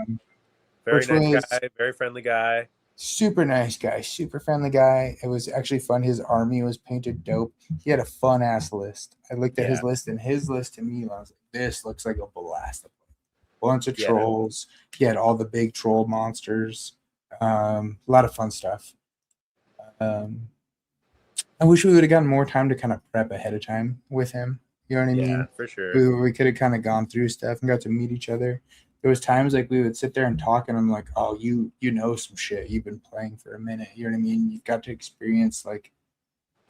Very nice guy, very friendly guy. Super nice guy, super friendly guy. It was actually fun. His army was painted dope. He had a fun ass list. I looked at his list, and his list to me, I was like, this looks like a blast. Bunch of trolls. He had all the big troll monsters. A lot of fun stuff. I wish we would have gotten more time to kind of prep ahead of time with him. You know what I mean? Yeah, for sure. We could have kind of gone through stuff and got to meet each other. There was times like we would sit there and talk, and I'm like, oh, you know some shit. You've been playing for a minute. You know what I mean? You've got to experience, like,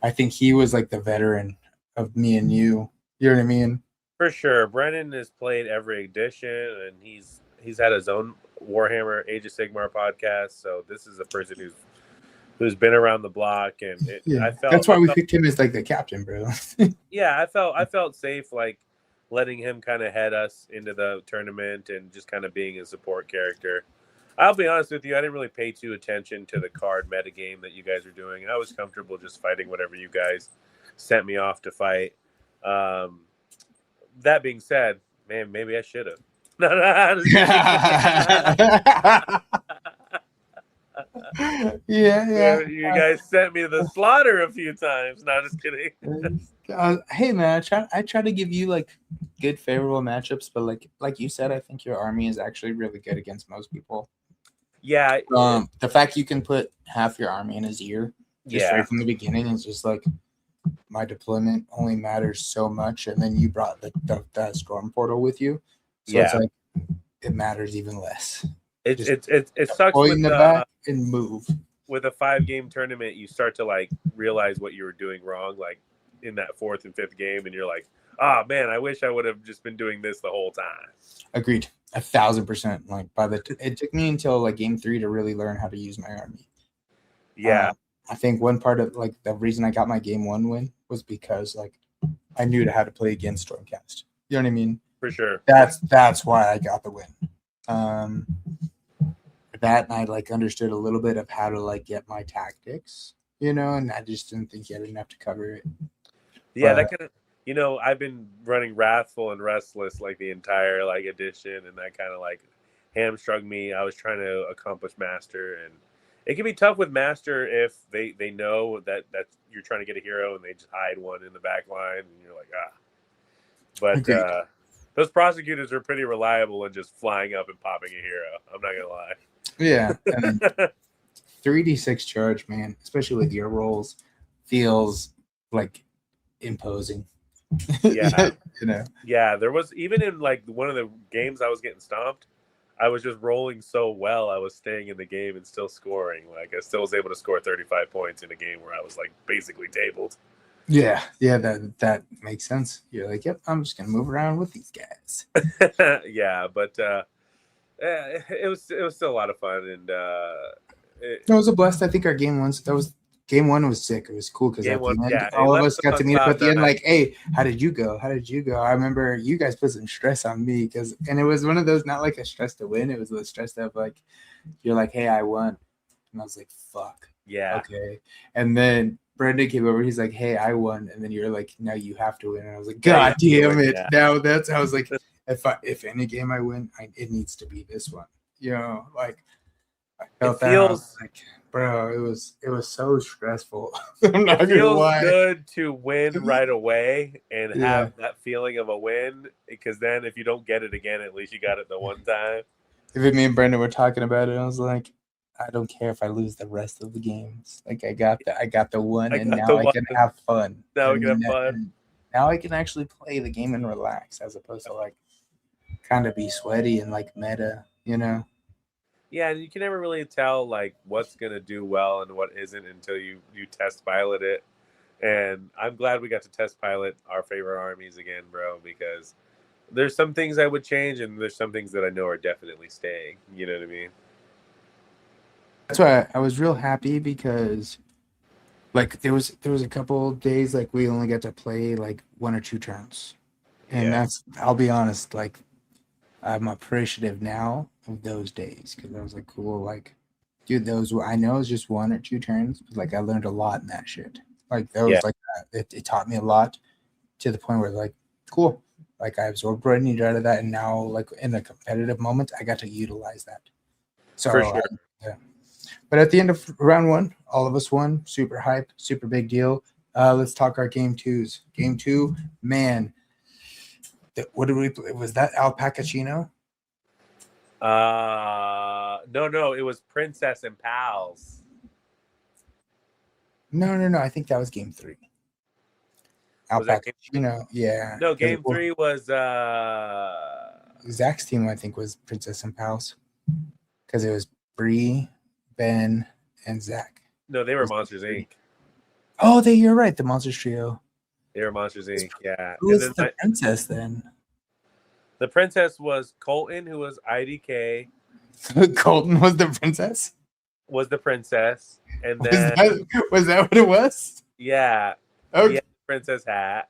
I think he was like the veteran of me and you. You know what I mean? For sure. Brennan has played every edition, and he's had his own Warhammer Age of Sigmar podcast. So this is a person who's been around the block, and that's why we picked him as like the captain, bro. Yeah, I felt safe like letting him kind of head us into the tournament and just kind of being a support character. I'll be honest with you, I didn't really pay too attention to the card metagame that you guys were doing. I was comfortable just fighting whatever you guys sent me off to fight. That being said, man, maybe I should have. Yeah. You guys sent me to the slaughter a few times. No, just kidding. Hey man, I try to give you like good favorable matchups, but like you said, I think your army is actually really good against most people. Yeah. The fact you can put half your army in his ear just right from the beginning is just like my deployment only matters so much, and then you brought the storm portal with you, so it's like it matters even less. It sucks with the back and move. With a 5-game tournament, you start to like realize what you were doing wrong, like in that 4th and 5th game, and you're like, oh man, I wish I would have just been doing this the whole time. Agreed, 1,000%. Like it took me until like game 3 to really learn how to use my army. Yeah, I think one part of like the reason I got my game 1 win was because like I knew how to play against Stormcast. You know what I mean? For sure. That's why I got the win. That and I like understood a little bit of how to like get my tactics, and I just didn't think you had enough to cover it. Yeah, that kind of, I've been running Wrathful and Restless like the entire like edition, and that kind of like hamstrung me. I was trying to accomplish Master, and it can be tough with Master if they know that you're trying to get a hero and they just hide one in the back line, and you're like, ah. But those prosecutors are pretty reliable in just flying up and popping a hero. I'm not gonna lie. Yeah, 3d6 charge, man, especially with your rolls, feels like imposing. Yeah. You know. Yeah, there was even in like one of the games I was getting stomped, I was just rolling so well. I was staying in the game and still scoring. Like I still was able to score 35 points in a game where I was like basically tabled. Yeah, that makes sense. You're like, yep, I'm just gonna move around with these guys. Yeah, but it was still a lot of fun, and It was a blast. I think our game one was sick. It was cool because game at the one, end, yeah, it all of left us us got on to meet up at cloud the end. nine. Like, hey, how did you go? How did you go? I remember you guys put some stress on me and it was one of those, not like a stress to win. It was a stress of like, you're like, hey, I won, and I was like, fuck, Yeah, okay. And then Brendan came over. He's like, hey, I won, and then you're like, now you have to win. And I was like, Now you God have to damn win, it! yeah. Now that's I was like, if any game I win, it needs to be this one. You know, like. I felt that. I was like, bro, it was so stressful. I'm not It gonna feels lie. good to win right away and Yeah. have that feeling of a win, because then if you don't get it again, at least you got it the one time. Even me and Brendan were talking about it. I was like, I don't care if I lose the rest of the games. Like I got the one, I and got now the I one. can have fun. Now we And can have fun. and now I can actually play the game and relax, as opposed to like kind of be sweaty and like meta, you know. Yeah, and you can never really tell like what's gonna do well and what isn't until you test pilot it. And I'm glad we got to test pilot our favorite armies again, bro, because there's some things I would change and there's some things that I know are definitely staying. You know what I mean? That's why I was real happy because like there was a couple days like we only got to play like one or two turns. And Yeah. I'll be honest, like I'm appreciative now of those days because I was like, cool, like, dude, those were, I know it's just one or two turns, but like I learned a lot in that shit. Like Yeah. those, like it taught me a lot to the point where like, cool, like I absorbed what I needed out of that, and now like in a competitive moment, I got to utilize that. So For sure. yeah. But at the end of round one, all of us won. Super hype, super big deal. Let's talk our game twos. Game two, man. What did we play? Was that Alpaca Chino? No, it was Princess and Pals. No. I think that was game three. Was that Alpaca game Chino, yeah. No, game three was Zach's team, I think, was Princess and Pals because it was Bree, Ben, and Zach. No, they were Monsters Inc. Oh, you're right. The Monsters Trio. They were Monsters Inc. Yeah. Who was the princess then? The princess was Colton, who was IDK. Colton was the princess? Was the princess. And then was that what it was? Yeah. Okay. He had the princess hat.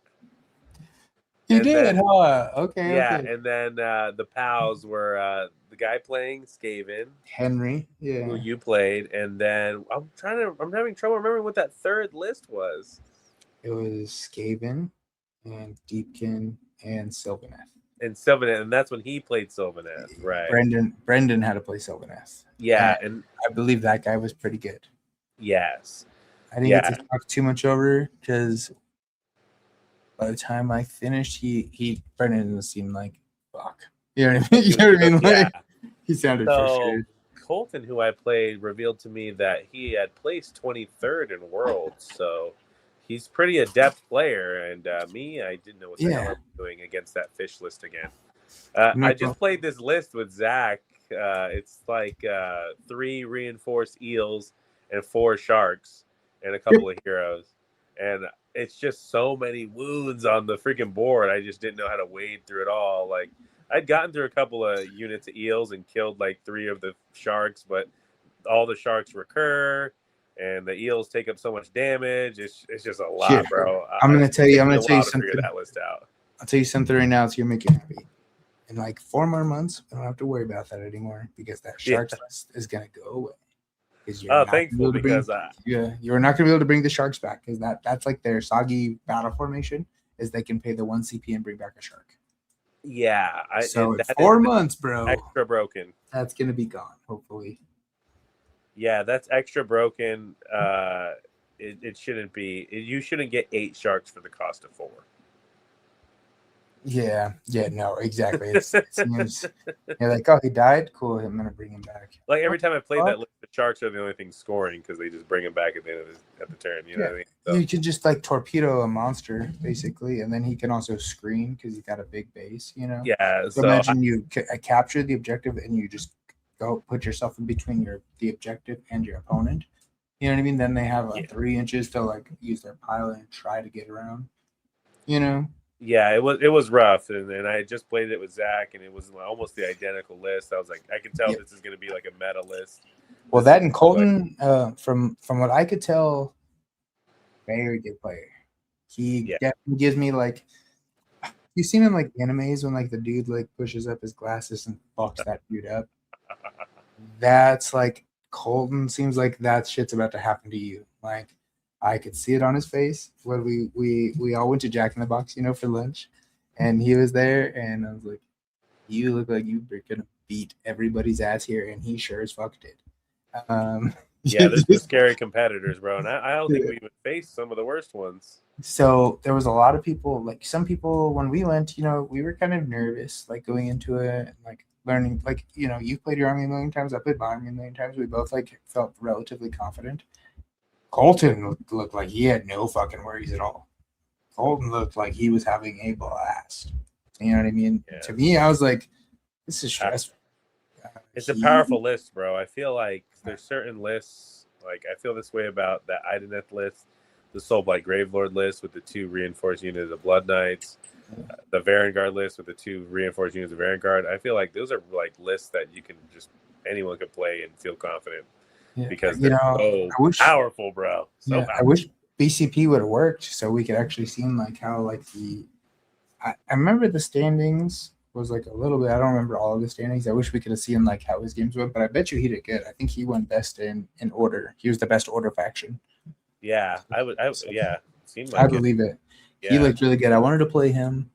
You did, huh? Okay. Yeah, okay. and then the pals were the guy playing Skaven, Henry, yeah, who you played, and then I'm having trouble remembering what that third list was. It was Skaven and Deepkin and Sylvaneth. And that's when he played Sylvaneth, right? Brendan had to play Sylvaneth. Yeah, and I believe that guy was pretty good. Yes. I didn't get to talk too much over because by the time I finished, Brendan didn't seem like fuck. You know what I mean? You know what I mean? Like, he sounded frustrated. Colton, who I played, revealed to me that he had placed 23rd in Worlds, so he's pretty adept player. And me, I didn't know what the hell I was doing against that fish list again. I just played this list with Zach. It's like 3 reinforced eels and 4 sharks and a couple of heroes. And it's just so many wounds on the freaking board. I just didn't know how to wade through it all. Like, I'd gotten through a couple of units of eels and killed like 3 of the sharks, but all the sharks recur and the eels take up so much damage. It's just a lot, bro. I'm gonna tell you something. Figure that list out. I'll tell you something right now. So you're making happy. In like 4 more months, we don't have to worry about that anymore because that shark list is gonna go away. Thankful because you're not gonna be able to bring the sharks back because that's like their soggy battle formation is they can pay the 1 CP and bring back a shark. Yeah, so 4 months, bro. Extra broken. That's gonna be gone, hopefully. Yeah, that's extra broken. It shouldn't be. You shouldn't get 8 sharks for the cost of 4. Yeah, no, exactly. It seems you're like, oh, he died. Cool, I'm gonna bring him back. Like every time I play that, the Sharks are the only thing scoring because they just bring him back at the end of the turn. You know what I mean? So. You can just like torpedo a monster basically, and then he can also scream because he's got a big base. You know? Yeah. So imagine you capture the objective and you just go put yourself in between the objective and your opponent. You know what I mean? Then they have 3 inches to like use their pilot and try to get around. You know? Yeah, it was rough, and I just played it with Zach, and it was almost the identical list. I was like, I can tell this is going to be like a meta list. Well, that and Colton, from what I could tell, very good player. He definitely gives me like, you've seen in like animes when like the dude like pushes up his glasses and fucks that dude up. That's like Colton seems like that shit's about to happen to you. Like I could see it on his face when we all went to Jack in the Box, you know, for lunch, and he was there, and I was like, "You look like you're gonna beat everybody's ass here," and he sure as fuck did. Yeah, there's the scary competitors, bro, and I don't think we even faced some of the worst ones. So there was a lot of people, like some people when we went, you know, we were kind of nervous, like going into it, like learning, like, you know, you played your army a million times, I played my army a million times. We both like felt relatively confident. Colton looked like he had no fucking worries at all. Colton looked like he was having a blast. You know what I mean? Yeah. To me, I was like, this is stressful. It's a powerful list, bro. I feel like there's certain lists, like I feel this way about that Ideneth list, the Soulblight Gravelord list with the 2 reinforced units of Blood Knights, the Varangard list with the 2 reinforced units of Varangard. I feel like those are like lists that you can just, anyone can play and feel confident. Yeah, because they're so powerful, bro. So powerful. I wish BCP would have worked so we could actually see like how like I remember the standings was like a little bit. I don't remember all of the standings. I wish we could have seen like how his games went, but I bet you he did good. I think he went best in order. He was the best order faction. Yeah, I would. Yeah, seemed like I believe it. Yeah. He looked really good. I wanted to play him.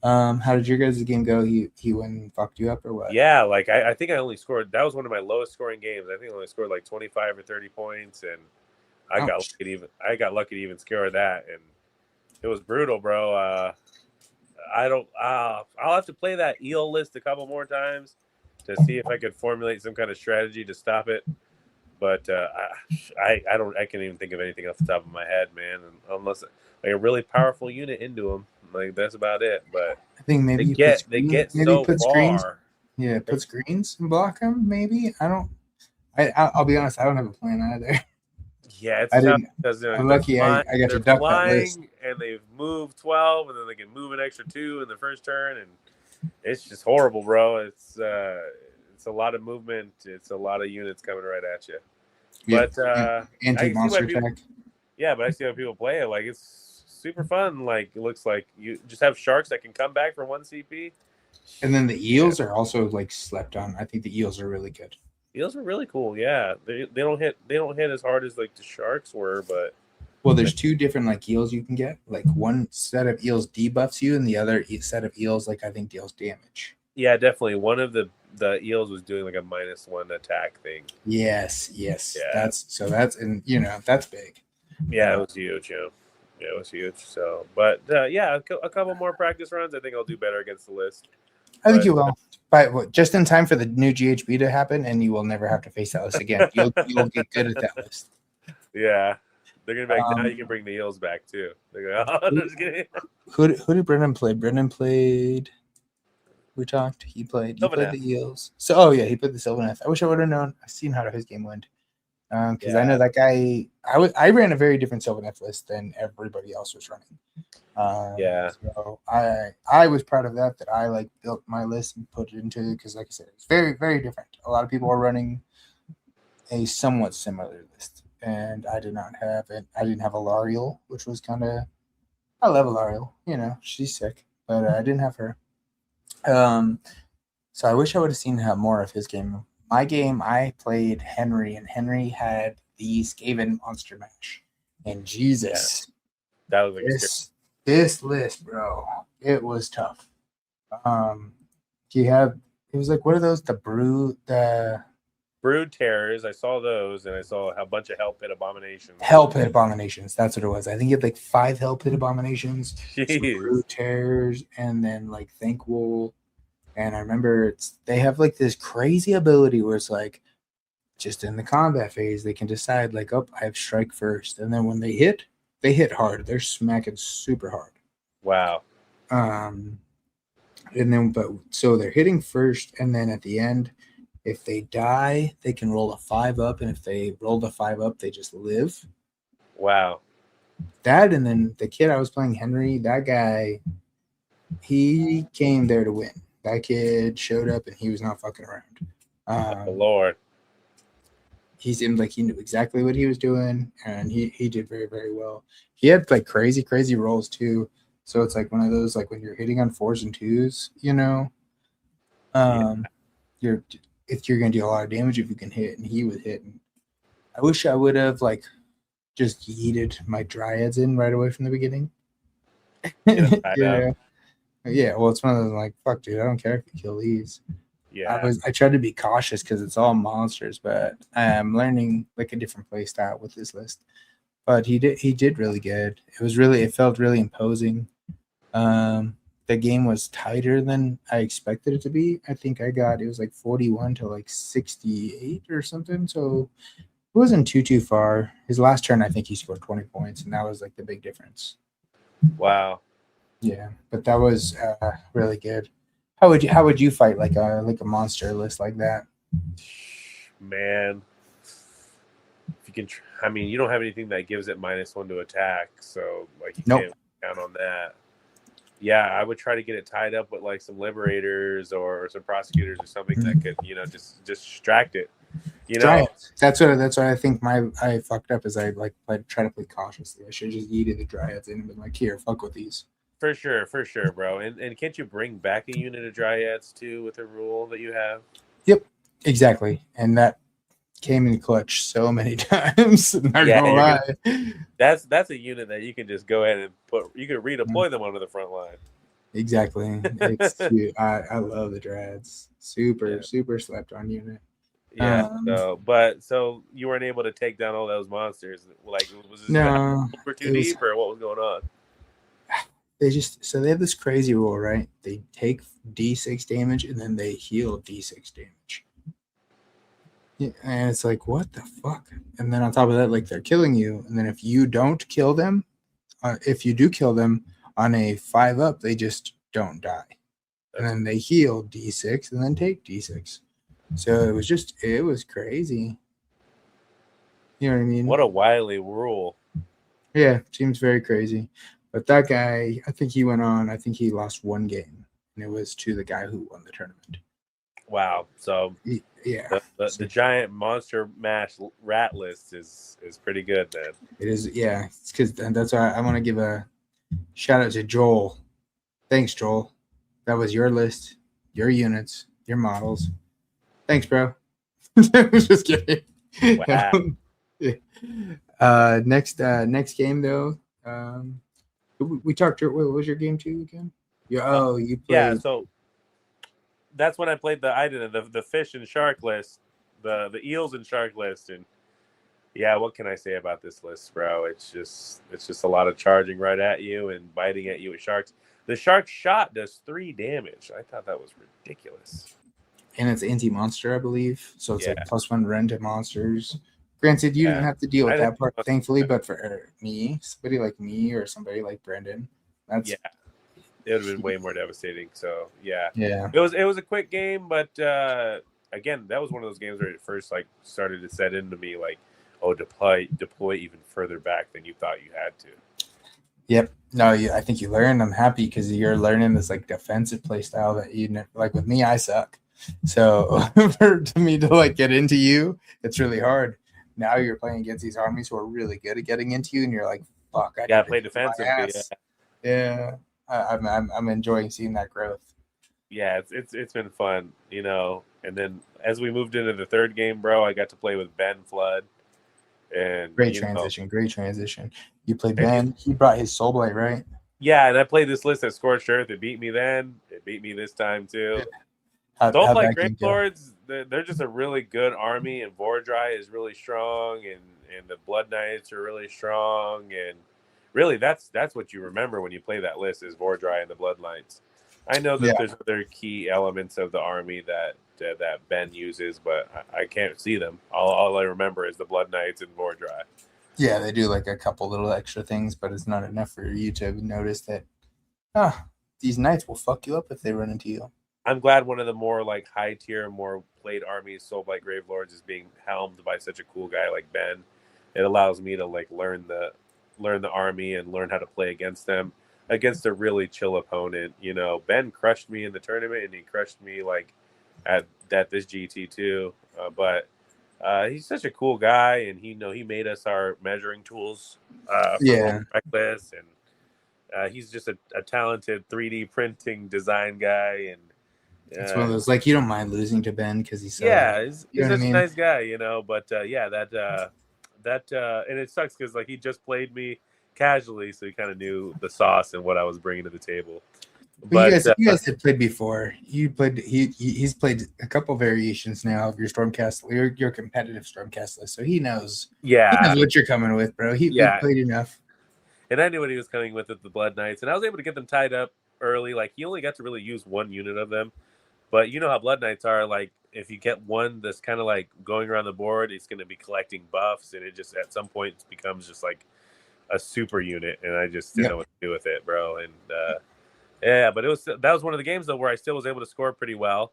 How did your guys' game go? He went and fucked you up or what? Yeah, like I think I only scored. That was one of my lowest scoring games. I think I only scored like 25 or 30 points, and I got lucky to even score that, and it was brutal, bro. I'll have to play that eel list a couple more times to see if I could formulate some kind of strategy to stop it. But I can't even think of anything off the top of my head, man. Unless like a really powerful unit into them, like that's about it. But I think maybe they get so far. Screens. Yeah, put screens and block them. Maybe I'll be honest. I don't have a plan either. Yeah, it's tough because I'm lucky I got to duck that list. And they've moved 12, and then they can move an extra 2 in the first turn, and it's just horrible, bro. It's a lot of movement. It's a lot of units coming right at you. But anti-monster attack. Yeah, but I see how people play it. Like it's super fun. Like it looks like you just have sharks that can come back for 1 CP. And then the eels are also like slept on. I think the eels are really good. Eels are really cool. Yeah, they don't hit as hard as like the sharks were, but there's 2 different like eels you can get. Like one set of eels debuffs you, and the other set of eels like I think deals damage. Yeah, definitely. One of the eels was doing like a -1 attack thing. Yes. Yeah. That's and you know that's big. Yeah, it was huge. Yeah, it was huge. So, but yeah, a couple more practice runs. I think I'll do better against the list. I think you will. But just in time for the new GHB to happen, and you will never have to face that list again. You'll get good at that list. Yeah, they're gonna be like, now you can bring the eels back too. They're gonna, I'm just kidding. Who did Brendan play? Brendan played. We talked. He played the eels. So he played the Sylvaneth. I wish I would have known. I've seen how his game went. Because I know that guy. I ran a very different Sylvaneth list than everybody else was running. So I was proud of that I like built my list and put it into, because like I said, it's very, very different. A lot of people are running a somewhat similar list, and I did not have it. I didn't have a Lariel, which was kind of, I love Lariel, you know, she's sick, but I didn't have her. So I wish I would have seen more of his game. My game, I played Henry, and Henry had the Skaven Monster Mash, and Jesus, that was like this list, bro, it was tough. It was like, what are those? The Brood Terrors. I saw those, and I saw a bunch of Hell Pit Abominations. Hell Pit Abominations. That's what it was. I think you had like 5 Hell Pit Abominations, some Jeez. Brood Terrors, and then like Thankful. And I remember they have like this crazy ability where it's like just in the combat phase, they can decide like, oh, I have strike first. And then when they hit hard. They're smacking super hard. Wow. And then, so they're hitting first, and then at the end, if they die, they can roll a 5 up, and if they roll the 5 up, they just live. Wow. That, and then the kid I was playing, Henry, that guy, he came there to win. That kid showed up, and he was not fucking around. Oh, Lord. He seemed like he knew exactly what he was doing, and he did very, very well. He had like crazy rolls too. So it's like one of those, like when you're hitting on 4s and 2s, you know, you're going to do a lot of damage if you can hit, and he was hitting. I wish I would have like just yeeted my Dryads in right away from the beginning. Yeah. Well, it's one of those like, fuck, dude, I don't care if you kill these. Yeah. I tried to be cautious because it's all monsters, but I'm learning like a different play style with this list. But he did really good. It felt really imposing. The game was tighter than I expected it to be. I think it was like 41 to like 68 or something. So it wasn't too far. His last turn, I think he scored 20 points, and that was like the big difference. Wow. Yeah, but that was really good. How would you fight like a monster list like that? Man, if you can, you don't have anything that gives it -1 to attack, so like you can't count on that. Yeah, I would try to get it tied up with like some liberators or some prosecutors or something that could, just distract it. That's what I think I fucked up is I try to play cautiously. I should have just yeeted the Dryads in and been like, here, fuck with these. For sure, bro. And can't you bring back a unit of Dryads too with a rule that you have? Yep, exactly. And that came in clutch so many times. Not gonna lie. That's a unit that you can just go ahead and you can redeploy them onto the front line. Exactly. It's cute. I love the Dryads. Super slept on unit. Yeah. So you weren't able to take down all those monsters. Like, was this super too deep, or what was going on? They have this crazy rule, right? They take D6 damage and then they heal D6 damage. Yeah, and it's like, what the fuck? And then on top of that, like they're killing you. And then if you don't kill them, if you do kill them on a 5 up, they just don't die. And then they heal D6 and then take D6. So it was crazy. You know what I mean? What a wily rule. Yeah, seems very crazy. But that guy, I think he went on. I think he lost 1 game, and it was to the guy who won the tournament. Wow. So yeah, the giant monster mash rat list is pretty good then. It is. Yeah, it's because that's why I want to give a shout out to Joel. Thanks, Joel. That was your list, your units, your models. Thanks, bro. Just kidding. Wow. Next game though. We talked. What was your game 2 again? You played. Yeah, so that's when I played the fish and shark list, the eels and shark list, and yeah, what can I say about this list, bro? It's just a lot of charging right at you and biting at you with sharks. The shark shot does 3 damage. I thought that was ridiculous. And it's anti-monster, I believe. So it's like +1 run to monsters. Granted, you didn't have to deal with that part, thankfully, but for me, somebody like me or somebody like Brendan, it would have been way more devastating. So yeah, it was a quick game, but again, that was one of those games where it first like started to set into me like, oh, deploy even further back than you thought you had to. Yep. No, I think you learned. I'm happy because you're learning this like defensive play style that you like. With me, I suck. So for me to like get into you, it's really hard. Now you're playing against these armies who are really good at getting into you, and you're like, "Fuck, I gotta play defensively." Yeah, I'm enjoying seeing that growth. Yeah, it's been fun, And then as we moved into the 3rd game, bro, I got to play with Ben Flood, and great transition. You played Ben. He brought his Soulblight, right? Yeah, and I played this list at Scorched Earth. It beat me then. It beat me this time too. Soulblight Grave Lords, they're just a really good army, and Vordry is really strong, and the Blood Knights are really strong, and really that's what you remember when you play that list is Vordry and the Blood Knights. I know that there's other key elements of the army that Ben uses, but I can't see them. All I remember is the Blood Knights and Vordry. Yeah, they do like a couple little extra things, but it's not enough for you to notice that these knights will fuck you up if they run into you. I'm glad one of the more like high tier, more played armies, Soulblight Grave Lords, is being helmed by such a cool guy like Ben. It allows me to like learn the army and learn how to play against them, against a really chill opponent. You know, Ben crushed me in the tournament, and he crushed me like at this GT too. But he's such a cool guy, and he made us our measuring tools for Reckless, and he's just a talented 3D printing design guy, and it's one of those like you don't mind losing to Ben because he's he's such a nice guy, you know. But that and it sucks because like he just played me casually, so he kind of knew the sauce and what I was bringing to the table. But you guys had played before. You played. He's played a couple variations now of your Stormcast, your competitive Stormcast list, so he knows. Yeah, he knows what you're coming with, bro. He played enough, and I knew what he was coming with the Blood Knights, and I was able to get them tied up early. Like he only got to really use one unit of them, but you know how Blood Knights are. Like if you get one that's kind of like going around the board, it's going to be collecting buffs, and it just at some point becomes just like a super unit, and I just didn't know what to do with it, bro. And yeah, but that was one of the games though where I still was able to score pretty well.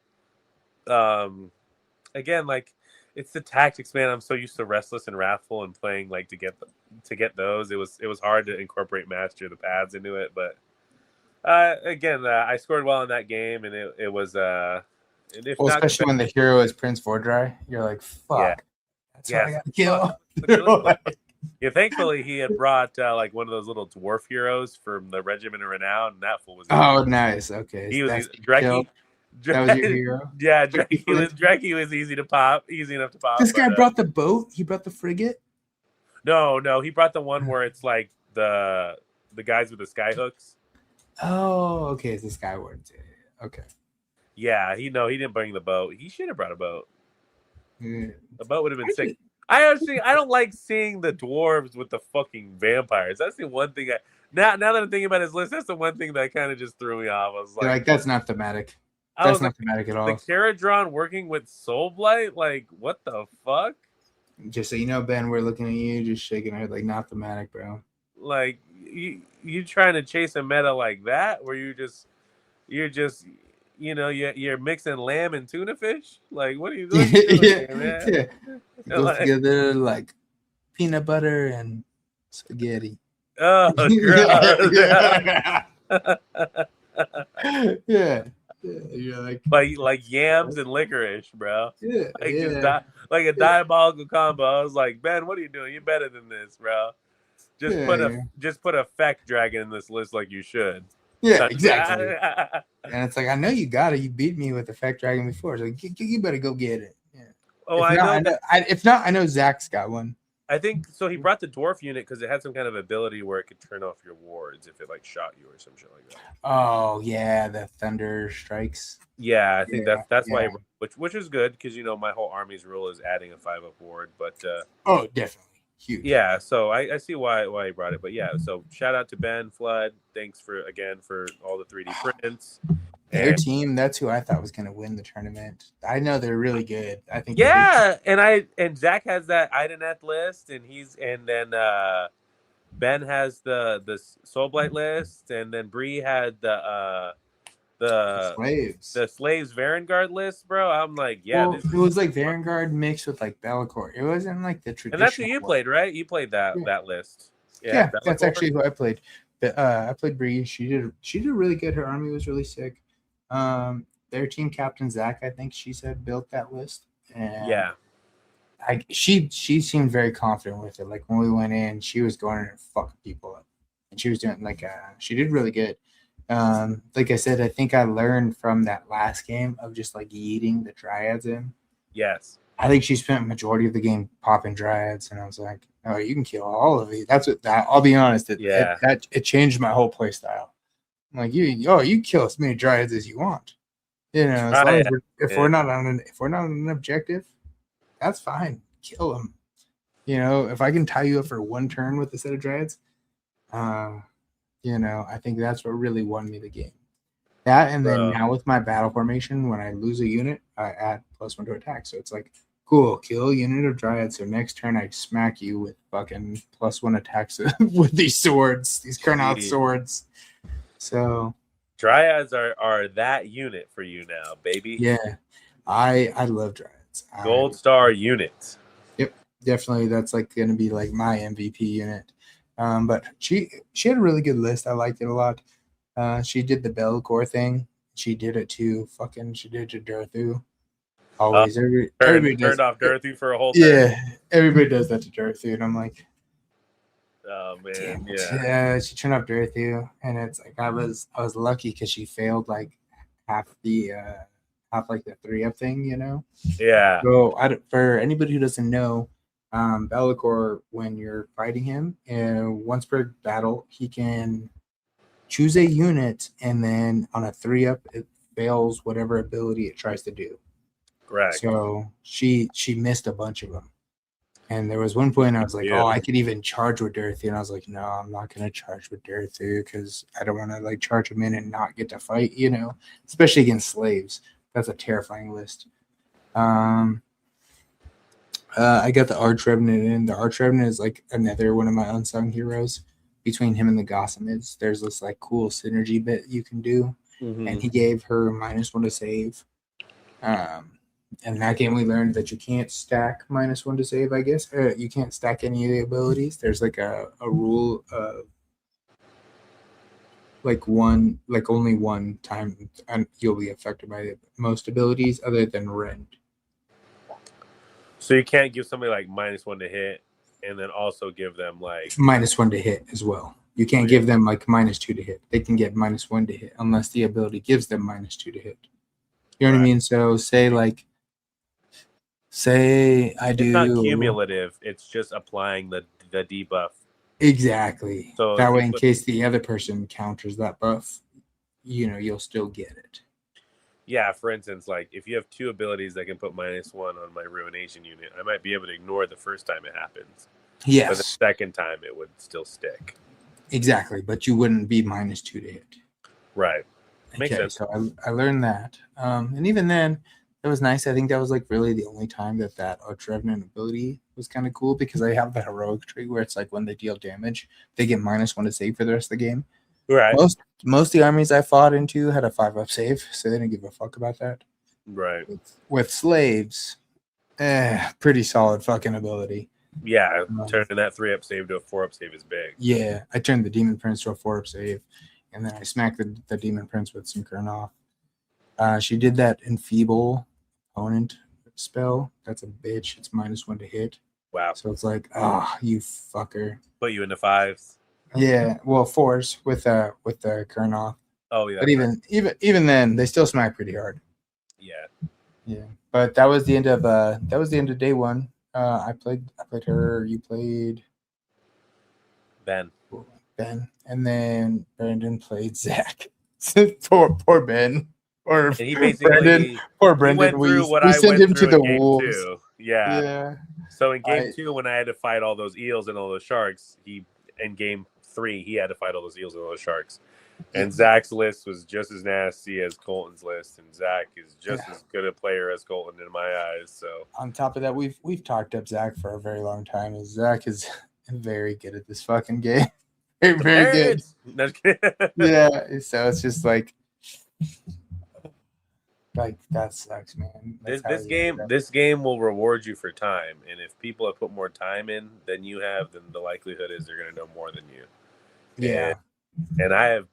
Again, like it's the tactics, man. I'm so used to Restless and Wrathful and playing like to get those. It was hard to incorporate Master the pads into it, but again, I scored well in that game, and it was especially when the hero is Prince Vordry, you're like, fuck, that's what I gotta kill. Yeah, thankfully he had brought like one of those little dwarf heroes from the Regiment of Renown, and that fool was. Oh, nice. Okay, he was Dreki. That was your hero. Yeah, Dreki was easy enough to pop. This guy brought the boat. He brought the frigate. No, he brought the one where it's like the guys with the sky hooks. Oh, okay, it's the Skyward. Okay. Yeah, he didn't bring the boat. He should have brought a boat. Yeah. The boat would have been sick. I don't like seeing the dwarves with the fucking vampires. That's the one thing now that I'm thinking about his list, that's the one thing that kind of just threw me off. I was like, that's not thematic. That's not thematic at all. The Caradron working with Soulblight, like what the fuck? Just so you know, Ben, we're looking at you, just shaking our head like not thematic, bro. Like you trying to chase a meta like that, where you're just you're mixing lamb and tuna fish. Like, what are you doing, man? Yeah. Goes together like peanut butter and spaghetti. Oh, yeah. You're like yams and licorice, bro. Yeah, like a diabolical combo. I was like, Ben, what are you doing? You're better than this, bro. Just put a Feck Dragon in this list like you should. Yeah, exactly. And it's like, I know you got it. You beat me with the Feck Dragon before. So you better go get it. Yeah. Oh, if not, I know Zach's got one. I think so. He brought the dwarf unit because it had some kind of ability where it could turn off your wards if it like shot you or some shit like that. Oh yeah, the thunder strikes. Yeah, I think that's why. Which is good because my whole army's rule is adding a 5-up ward. But definitely huge. Yeah, so I see why he brought it. But yeah, so shout out to Ben Flood. Thanks for all the 3D prints. Their team, that's who I thought was going to win the tournament. I know they're really good. I think. Yeah, and Zach has that Idanet list, and then Ben has the Soulblight list, and then Bree had the slaves Varangard list, bro. I'm like, yeah, it was like Varangard mixed with like Be'lakor. It wasn't like the traditional. And that's who you played, right? You played that list. Yeah, that's actually who I played. But I played Bree. She did really good. Her army was really sick. Their team captain Zach, I think she said, built that list. And yeah, she seemed very confident with it. Like when we went in, she was going in and fucking people up, and she was doing she did really good. Like I said, I think I learned from that last game of just like yeeting the Dryads in. Yes, I think she spent majority of the game popping Dryads, and I was like, oh, you can kill all of these. I'll be honest, it changed my whole play style. I'm like, you kill as many Dryads as you want. as long as if we're not on an objective, that's fine. Kill them. If I can tie you up for one turn with a set of Dryads, I think that's what really won me the game. That, and then now with my battle formation, when I lose a unit, I add +1 to attack. So it's like, cool, kill a unit of Dryads. So next turn, I smack you with fucking +1 attacks with these swords, these Kurnoth swords. So Dryads are that unit for you now, baby. Yeah, I love Dryads. Gold star units. Yep, definitely. That's like going to be like my MVP unit. But she had a really good list. I liked it a lot. She did the Belcore thing. She did it to Durthu. Always. Everybody turned off Durthu for a whole time. Yeah, everybody does that to Durthu. And I'm like, oh, man. Yeah, she turned off Durthu. And it's like, I was lucky because she failed like half the 3-up thing, Yeah. So for anybody who doesn't know, Bellicor, when you're fighting him, once per battle, he can choose a unit, and then on a 3-up, it fails whatever ability it tries to do. Correct. So she missed a bunch of them. And there was one point I was like, I could even charge with Durthu. And I was like, no, I'm not going to charge with Durthu because I don't want to like charge him in and not get to fight, especially against slaves. That's a terrifying list. I got the Arch Revenant in. The Arch Revenant is like another one of my unsung heroes. Between him and the Gossamids, there's this like cool synergy bit you can do. Mm-hmm. And he gave her -1 to save. And that game we learned that you can't stack -1 to save, I guess. You can't stack any of the abilities. There's like a rule of only one time and you'll be affected by most abilities other than rend. So you can't give somebody like -1 to hit and then also give them like -1 to hit as well. You can't give them like -2 to hit. They can get -1 to hit unless the ability gives them -2 to hit. You know what I mean? So say I do. It's not cumulative. It's just applying the debuff. Exactly. So that way, in case the other person counters that buff, you'll still get it. Yeah, for instance, like if you have 2 abilities that can put -1 on my Ruination unit, I might be able to ignore the first time it happens. Yes. But the second time it would still stick. Exactly, but you wouldn't be -2 to hit. Right. Makes sense. So I learned that. And even then, it was nice. I think that was like really the only time that Arch Revenant ability was kind of cool because I have the heroic tree where it's like when they deal damage, they get -1 to save for the rest of the game. Right. Most of the armies I fought into had a 5-up save, so they didn't give a fuck about that. Right. With slaves, pretty solid fucking ability. Yeah, turning that 3-up save to a 4-up save is big. Yeah, I turned the Demon Prince to a 4-up save, and then I smacked the Demon Prince with some Kurnoth. She did that Enfeeble opponent spell. That's a bitch. It's -1 to hit. Wow. So it's like, you fucker. Put you into 5s. Yeah, well, 4s with the Kurnoth. Oh yeah. But even then, they still smack pretty hard. Yeah. Yeah. But that was the end of day 1. I played her. You played Ben, and then Brandon played Zach. poor Ben. Or and he basically Brendan. Went through what we I sent went him through to the in game wolves. 2. Yeah. So in game 2, when I had to fight all those eels and all those sharks, in game 3 he had to fight all those eels and all those sharks. And Zach's list was just as nasty as Colton's list, and Zach is just as good a player as Colton in my eyes. So on top of that, we've talked up Zach for a very long time. And Zach is very good at this fucking game. very good. Yeah. So it's just like that sucks, man. This game will reward you for time, and if people have put more time in than you have, then the likelihood is they're going to know more than you. Yeah. And I have,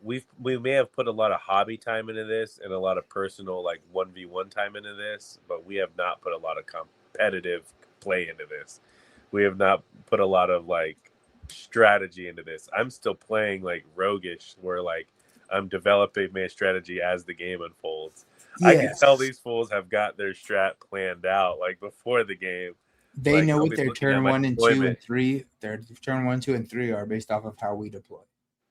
we may have put a lot of hobby time into this and a lot of personal 1v1 time into this, but we have not put a lot of competitive play into this. We have not put a lot of strategy into this. I'm still playing roguish, where I'm developing my strategy as the game unfolds. Yes. I can tell these fools have got their strat planned out before the game. They know what their turn 1 and 2 and 3. Their turn 1, 2, and 3 are based off of how we deploy.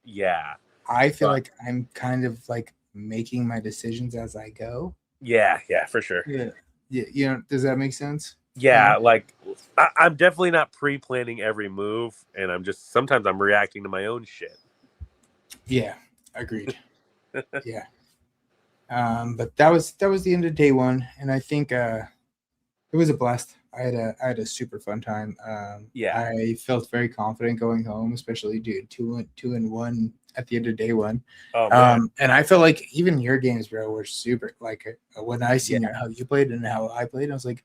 Yeah, I feel like I'm kind of making my decisions as I go. Yeah, for sure. Yeah. Does that make sense? Yeah, like I'm definitely not pre-planning every move, and sometimes I'm reacting to my own shit. Yeah, agreed. Yeah. But that was the end of day one, and I think it was a blast. I had a super fun time. I felt very confident going home, especially dude 2-1 at the end of day one. Oh man. And I felt like even your games, bro, were super. Like when I seen how you played and how I played, I was like,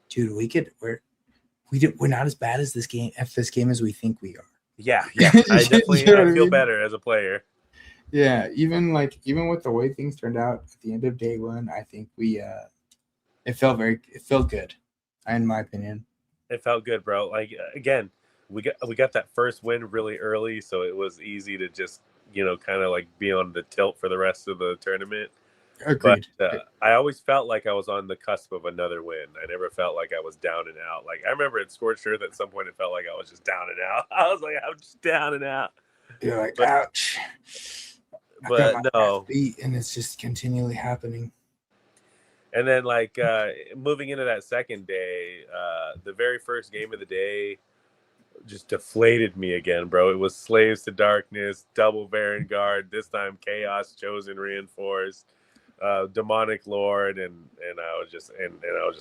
dude, we're not as bad as this game as we think we are. Yeah. I definitely I feel better as a player. Yeah, even with the way things turned out at the end of day one, I think it felt good, in my opinion. It felt good, bro. Like again, we got that first win really early, so it was easy to just kind of like be on the tilt for the rest of the tournament. Agreed. But I always felt like I was on the cusp of another win. I never felt like I was down and out. Like I remember at Scorched Earth at some point it felt like I was just down and out. I was like, I'm just down and out. You're like, ouch. But no, beat, and it's just continually happening. And then like moving into that second day, the very first game of the day just deflated me again, bro. It was Slaves to Darkness, double Baron Guard, this time Chaos Chosen Reinforced, Demonic Lord, and I was just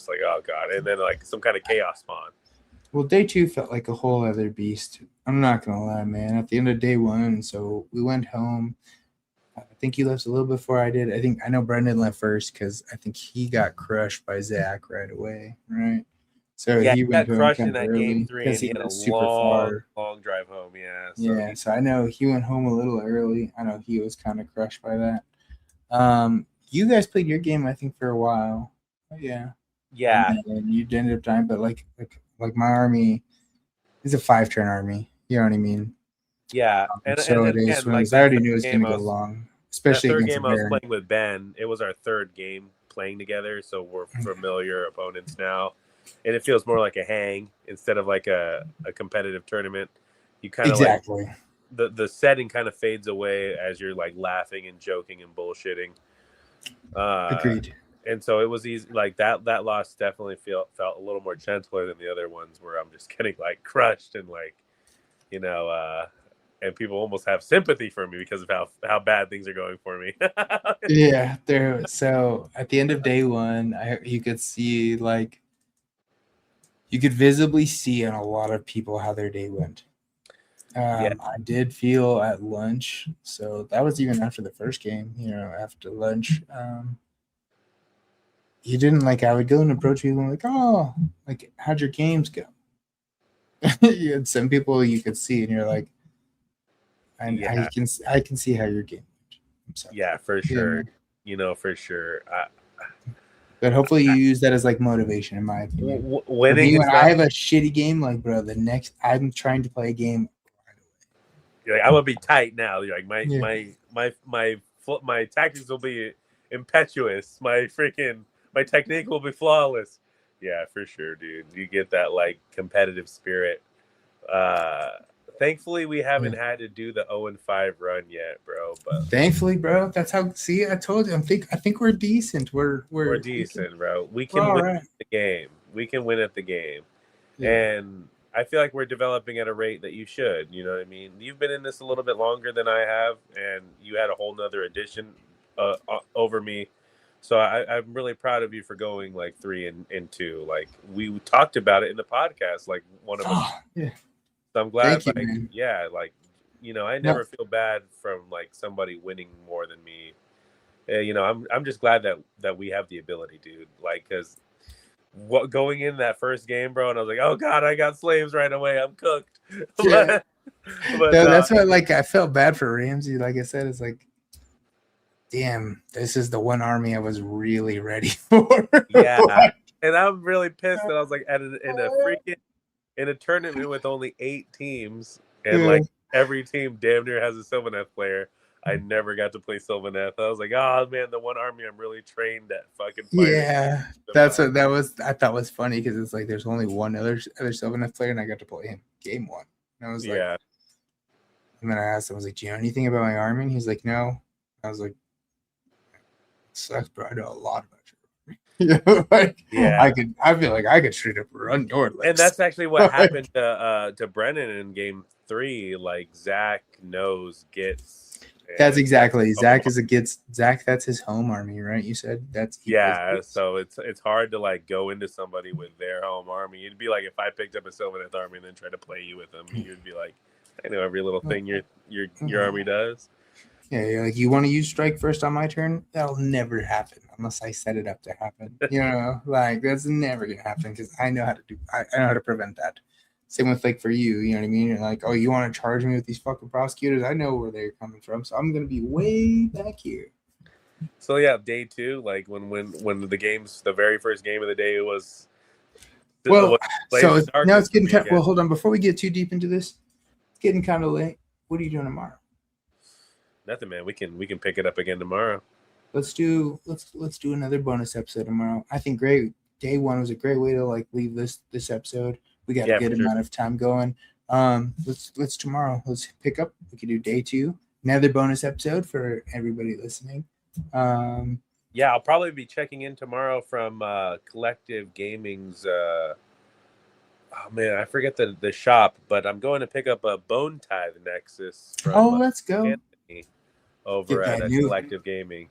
like, oh god. And then like some kind of Chaos Spawn. Well, day two felt like a whole other beast. I'm not gonna lie, man. At the end of day one, so we went home. I think you left a little before I did. I know Brendan left first because I think he got crushed by Zach right away, right? So yeah, he got crushed in that game 3 and he had a long drive home. Yeah. So I know he went home a little early. I know he was kind of crushed by that. You guys played your game, I think, for a while. Yeah. And you ended up dying, but like my army is a 5-turn army. You know what I mean? Yeah, and again, like I already knew it was going to go long, especially that third against game I was playing with Ben. It was our third game playing together, so we're familiar opponents now, and it feels more like a hang instead of like a competitive tournament. You kind of like the setting kind of fades away as you're like laughing and joking and bullshitting. Agreed. And so it was easy. Like that loss definitely felt a little more gentler than the other ones, where I'm just getting like crushed and like, and people almost have sympathy for me because of how bad things are going for me. Yeah, so at the end of day one, you could see like you could visibly see in a lot of people how their day went. I did feel at lunch, so that was even after the first game. After lunch, you didn't like. I would go and approach people and like, oh, like how'd your games go? You had some people you could see, and you're like, I can see how your game went. Yeah, for sure. For sure. But hopefully you use that as like motivation, in my opinion. Winning. When I have a shitty game, like bro, I'm trying to play a game. You're like, I'm gonna be tight now. You're like my tactics will be impetuous. My technique will be flawless. Yeah, for sure, dude. You get that like competitive spirit. Thankfully, we haven't had to do the 0-5 run yet, bro. But thankfully, bro, that's how. See, I told you. I think we're decent. We're decent, bro. We can win at the game. We can win at the game, and I feel like we're developing at a rate that you should. You know what I mean? You've been in this a little bit longer than I have, and you had a whole nother edition over me. So I'm really proud of you for going like 3 and 2. Like we talked about it in the podcast. Like one of us. Yeah. So I'm glad. Thank you, man. I never feel bad from like somebody winning more than me. I'm just glad that we have the ability, dude. Like, because going in that first game, bro, and I was like, oh god, I got slaves right away. I'm cooked. Yeah. but that's why, like, I felt bad for Ramsey. Like I said, it's like, damn, this is the one army I was really ready for. Yeah, and I'm really pissed that I was like in a tournament with only 8 teams, and like every team damn near has a Sylvaneth player. I never got to play Sylvaneth. I was like, oh man, the one army I'm really trained at fucking fighting. Yeah, that's what that was. I thought was funny because it's like there's only one other Sylvaneth player, and I got to play him game 1. And I was like, and then I asked him, I was like, do you know anything about my army? And he's like, no. I was like, sucks, bro. I know a lot about you. Like, Yeah. I feel like I could straight up run door lists. And that's actually what happened to Brennan in game 3. Like Zach knows gets. That's exactly Zach Zach. That's his home army, right? You said that's so it's hard to like go into somebody with their home army. It'd be like if I picked up a Sylvaneth army and then tried to play you with them, you'd be like, I know every little thing your army does. Yeah, you're like, you want to use strike first on my turn? That'll never happen unless I set it up to happen. You know, like that's never gonna happen because I know how to do. I know how to prevent that. Same with like for you, you know what I mean? You're like, oh, you want to charge me with these fucking prosecutors? I know where they're coming from, so I'm gonna be way back here. So yeah, day 2, like when the very first game of the day was. Well, so now it's getting well. Hold on, before we get too deep into this, it's getting kind of late. What are you doing tomorrow? Nothing, man. We can pick it up again tomorrow. Let's do another bonus episode tomorrow. I think great. Day 1 was a great way to like leave this episode. We got a good amount of time going. Let's tomorrow. Let's pick up. We can do day 2. Another bonus episode for everybody listening. Yeah, I'll probably be checking in tomorrow from Collective Gaming's. Oh man, I forget the shop, but I'm going to pick up a Bone Tithe Nexus. From, let's go. Anthony over at Collective Gaming.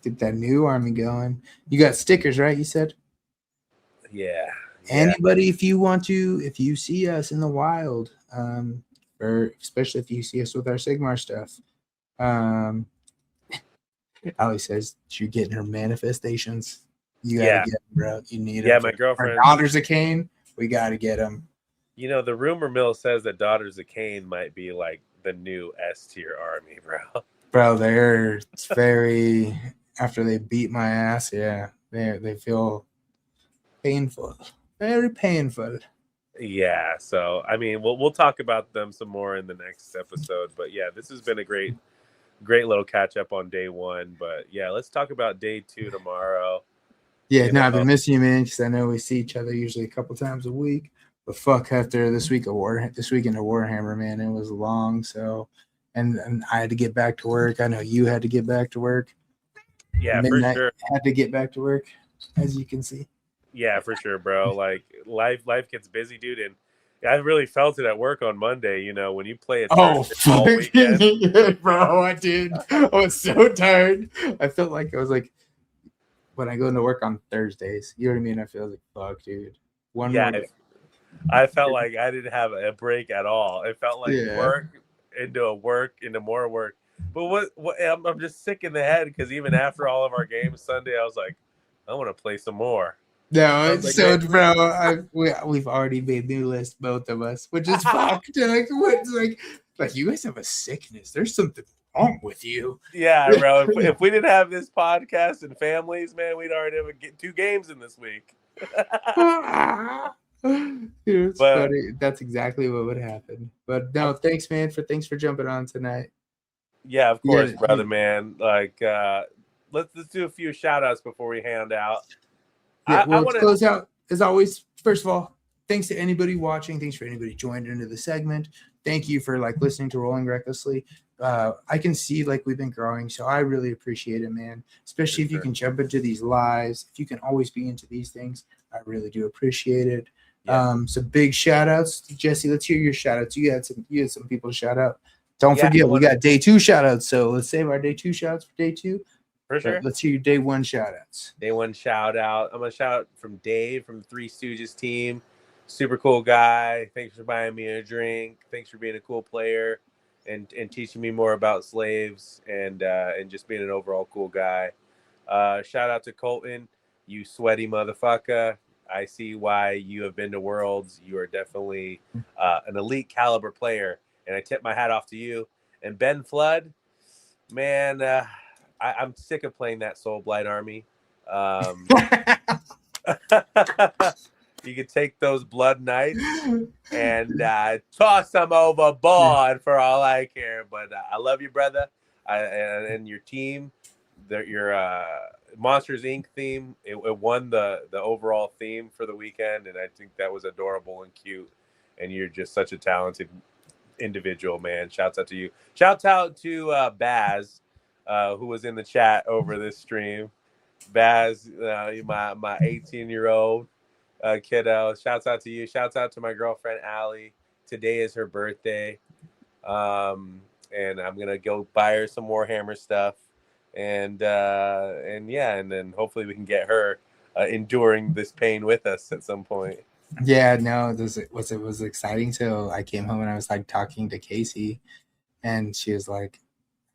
Get that new army going. You got stickers, right? You said. Yeah. Anybody, if you see us in the wild, or especially if you see us with our Sigmar stuff, Ali says she's getting her manifestations. You gotta get them, bro. You need them. Yeah, my girlfriend. Our Daughters of Cain, we gotta get them. You know, the rumor mill says that Daughters of Cain might be like the new S tier army, bro. Bro, they're very after they beat my ass. Yeah, they feel painful, very painful. Yeah, so I mean, we'll talk about them some more in the next episode. But yeah, this has been a great little catch up on day 1. But yeah, let's talk about day 2 tomorrow. Yeah, I've been missing you, man, because I know we see each other usually a couple times a week. But fuck, after this weekend of Warhammer, man, it was long. So, and I had to get back to work. I know you had to get back to work. Yeah, for sure. Had to get back to work, as you can see. Yeah, for sure, bro. Like life gets busy, dude, and I really felt it at work on Monday. You know, when you play it. Oh, fuck, yeah, bro! I did. I was so tired. I felt like I was like when I go into work on Thursdays. You know what I mean? I feel like fuck, dude. I felt like I didn't have a break at all. It felt like work into more work. But what I'm just sick in the head because even after all of our games Sunday, I was like, I want to play some more. No, it's so, bro. We've already made new lists, both of us, which is fucked. Like you guys have a sickness. There's something wrong with you. Yeah, bro. If we didn't have this podcast and families, man, we'd already have 2 games in this week. It's funny. That's exactly what would happen. But no, thanks, man. Thanks for jumping on tonight. Yeah, of course, brother, man. Like, let's do a few shout outs before we hand out. Yeah, let's close out as always. First of all, thanks to anybody watching. Thanks for anybody joining into the segment. Thank you for like listening to Rolling Recklessly. I can see like we've been growing, so I really appreciate it, man. Especially if you can jump into these lives, if you can always be into these things, I really do appreciate it. Yeah. So big shout outs, Jesse. Let's hear your shout outs. You had some people to shout out. Don't forget, we got day 2 shout outs. So let's save our day 2 shout outs for day 2. For sure. Let's hear your day 1 shout outs. Day 1 shout out. I'm gonna shout out from Dave from the Three Stooges team. Super cool guy. Thanks for buying me a drink. Thanks for being a cool player and teaching me more about slaves and just being an overall cool guy. Shout out to Colton, you sweaty motherfucker. I see why you have been to Worlds. You are definitely an elite caliber player, and I tip my hat off to you. And Ben Flood, man, I'm sick of playing that Soul Blight army. You could take those Blood Knights and toss them overboard for all I care. But I love you, brother, and your team. Your Monsters Inc. theme. It won the overall theme for the weekend, and I think that was adorable and cute. And you're just such a talented individual, man. Shouts out to you. Shouts out to Baz, who was in the chat over this stream. Baz, my 18-year-old kiddo. Shouts out to you. Shouts out to my girlfriend Allie. Today is her birthday, and I'm gonna go buy her some Warhammer stuff, and yeah, and then hopefully we can get her enduring this pain with us at some point. Yeah, no, it was exciting till I came home and I was like talking to Casey, and she was like,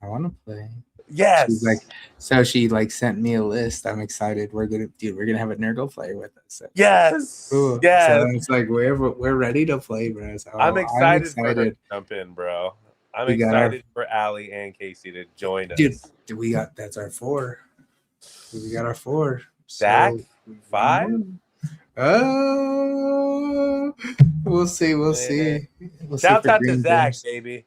"I want to play." Yes. She's like, so she like sent me a list. I'm excited. We're gonna have a Nurgle player with us. So, yes. cool. Yes. So it's like we're ready to play, bro. So I'm excited for her to jump in, bro. I'm excited for Allie and Casey to join us. Dude, that's our 4. We got our 4. Zach, so 5. Oh, we'll see. We'll see. Shouts out to Zach, baby.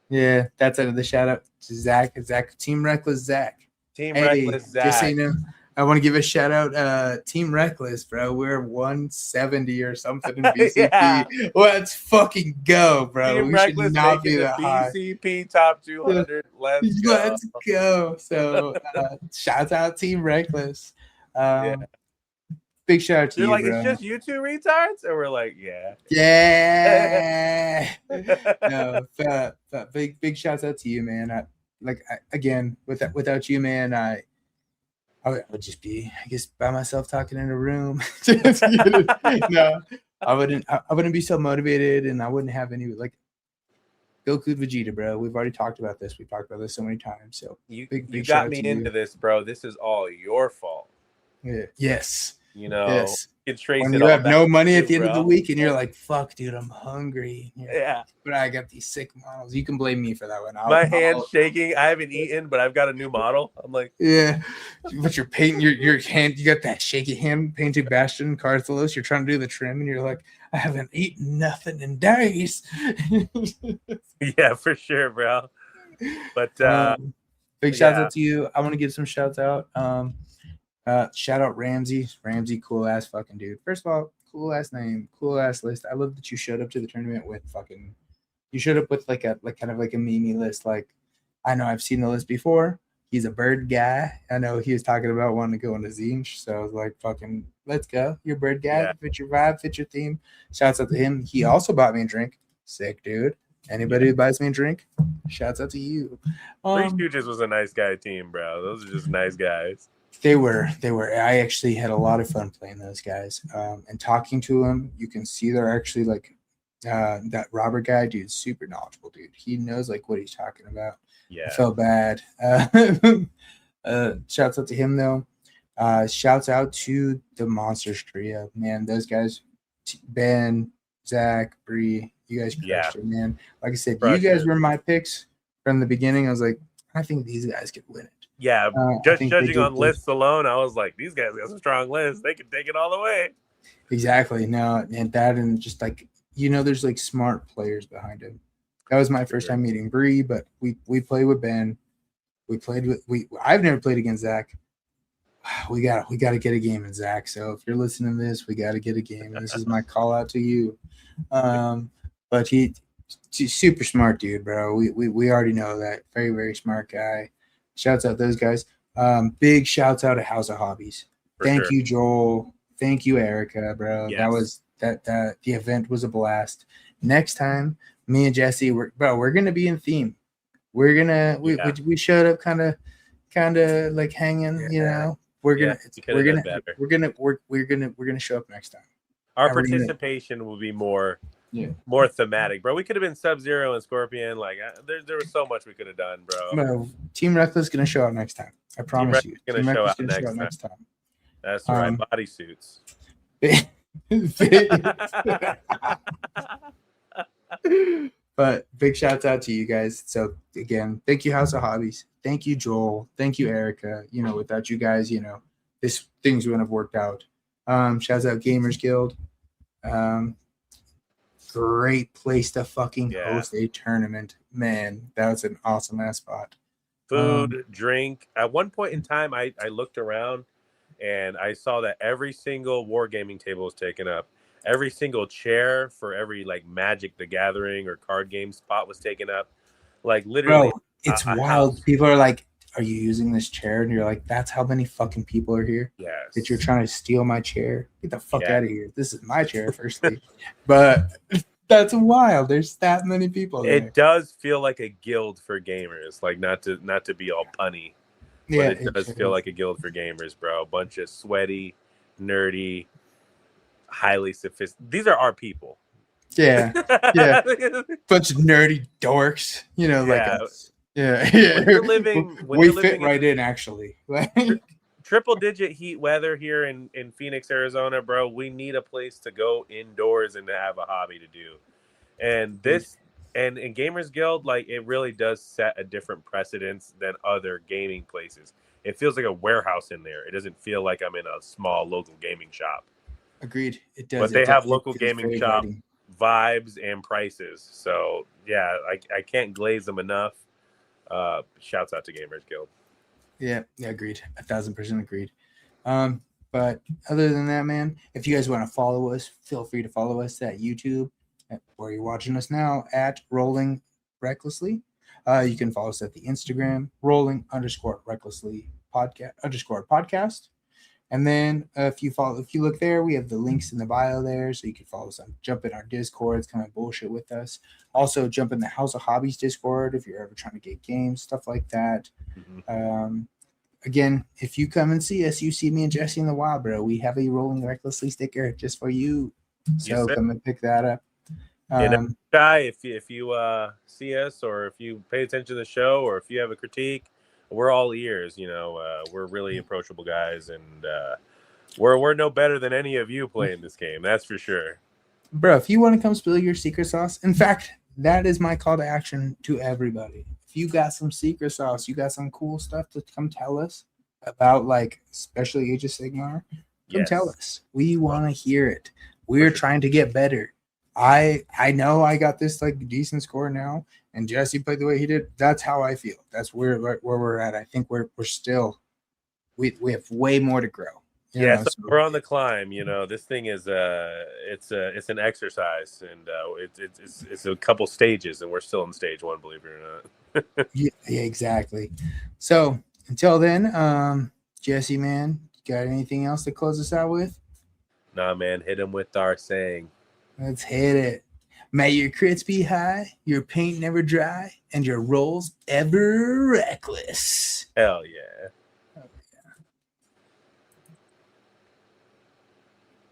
Yeah, that's the shout out to Zach. Team Reckless Zach. Reckless Zach. Just so you know, I want to give a shout out, Team Reckless, bro. We're 170 or something in BCP. Yeah. Let's fucking go, bro. Team Reckless should not be that high. BCP top 200. Let's go. So shout out Team Reckless. Big shout out to you, like, bro. It's just you 2 retards? And we're like, yeah. No, big shouts out to you, man. Again, without you, man, I would just be, I guess, by myself talking in a room. No, I wouldn't be so motivated, and I wouldn't have any, like, Goku Vegeta, bro. We've already talked about this. We've talked about this so many times. So you got me into this, bro. This is all your fault. Yeah. Yes. You know, yes. When you have no money at the end of the week and you're like, fuck, dude, I'm hungry. Yeah. But I got these sick models. You can blame me for that one. My hand's shaking. I haven't eaten, but I've got a new model. I'm like, yeah. But you're painting your hand. You got that shaky hand painting Bastion, Carthalos. You're trying to do the trim and you're like, I haven't eaten nothing in days. Yeah, for sure, bro. But big shout out to you. I want to give some shouts out. Shout out Ramsey, cool ass fucking dude. First of all, cool ass name, cool ass list. I love that you showed up to the tournament with you showed up with like kind of like a meme list. Like, I know I've seen the list before. He's a bird guy. I know he was talking about wanting to go into Zinch, so I was like, fucking, let's go. You're a bird guy. Yeah. Fit your vibe, fit your theme. Shouts out to him. He also bought me a drink. Sick dude. Anybody who buys me a drink, shouts out to you. Three Stooges was a nice guy team, bro. Those are just nice guys. They were. I actually had a lot of fun playing those guys, and talking to them. You can see they're actually like that Robert guy, dude. Super knowledgeable, dude. He knows like what he's talking about. Yeah, I felt bad. Shouts out to him though. Shouts out to the Monsters trio, man. Those guys, Ben, Zach, Bree, you guys crushed it, man. Like I said, you guys were my picks from the beginning. I was like, I think these guys could win it. Yeah, just judging on lists alone, I was like, these guys got some strong lists. They can take it all the way. Exactly. No, and just like, there's like smart players behind him. That was my first time meeting Bree, but we played with Ben. I've never played against Zach. We got to get a game in Zach. So if you're listening to this, we got to get a game. This is my call out to you. But he's super smart dude, bro. We already know that. Very, very smart guy. Shouts out those guys. Big shouts out to House of Hobbies. Thank you, Joel. Thank you, Erica, bro. Yes. That was that the event was a blast. Next time, me and Jesse, we're gonna be in theme. We're gonna we showed up kind of like hanging, We're gonna show up next time. Our participation will be more thematic, bro. We could have been Sub-Zero and Scorpion. Like, there was so much we could have done, bro. No, Team Reckless gonna show up next time. I promise you. Team Reckless gonna show up next time. That's right. Bodysuits. But big shouts out to you guys. So again, thank you, House of Hobbies. Thank you, Joel. Thank you, Erica. Without you guys, this things wouldn't have worked out. Shouts out Gamers Guild. Great place to fucking host a tournament. Man, that was an awesome ass spot. Food, drink. At one point in time, I looked around and I saw that every single wargaming table was taken up. Every single chair for every like Magic the Gathering or card game spot was taken up. Like literally, bro, it's wild. People are like, are you using this chair? And you're like, that's how many fucking people are here. Yes. That you're trying to steal my chair. Get the fuck Yeah. out of here. This is my chair, firstly. But that's wild. There's that many people there. It does feel like a guild for gamers. Like not to be all punny, but it does feel like a guild for gamers, bro. A bunch of sweaty, nerdy, highly sophisticated. These are our people. Yeah, yeah. Bunch of nerdy dorks. You know, like us. Yeah, yeah. We fit right in, actually. Triple digit heat weather here in Phoenix, Arizona, bro. We need a place to go indoors and to have a hobby to do. And this and in Gamers Guild, like, it really does set a different precedence than other gaming places. It feels like a warehouse in there. It doesn't feel like I'm in a small local gaming shop. Agreed. It does. But they have local gaming shop vibes and prices. So yeah, I can't glaze them enough. Shouts out to Gamers Guild. Yeah, agreed. 1,000% agreed. But other than that, man, if you guys want to follow us, feel free to follow us at YouTube, where you're watching us now, at Rolling Recklessly. You can follow us at the Instagram, Rolling_Recklessly podcast. And then if you look there, we have the links in the bio there, so you can follow us on, jump in our Discord. It's kind of bullshit with us. Also, jump in the House of Hobbies Discord if you're ever trying to get games, stuff like that. Mm-hmm. Again, if you come and see us, you see me and Jesse in the wild, bro. We have a Rolling Recklessly sticker just for you, so come and pick that up. Guy, if you see us, or if you pay attention to the show, or if you have a critique, we're all ears. You know, we're really approachable guys, and we're no better than any of you playing this game. That's for sure, bro. If you want to come spill your secret sauce, in fact, that is my call to action to everybody. If you got some secret sauce, you got some cool stuff to come tell us about, like especially Age of Sigmar, come tell us. We want to hear it. We're trying to get better. I know I got this like decent score now, and Jesse played the way he did. That's how I feel. That's where we're at. I think we're still we have way more to grow. So we're on the climb. You know, this thing is it's an exercise, and it's a couple stages, and we're still in stage 1, believe it or not. yeah, exactly. So until then, Jesse, man, you got anything else to close us out with? Nah, man, hit him with our saying. Let's hit it. May your crits be high, your paint never dry, and your rolls ever reckless. Hell yeah.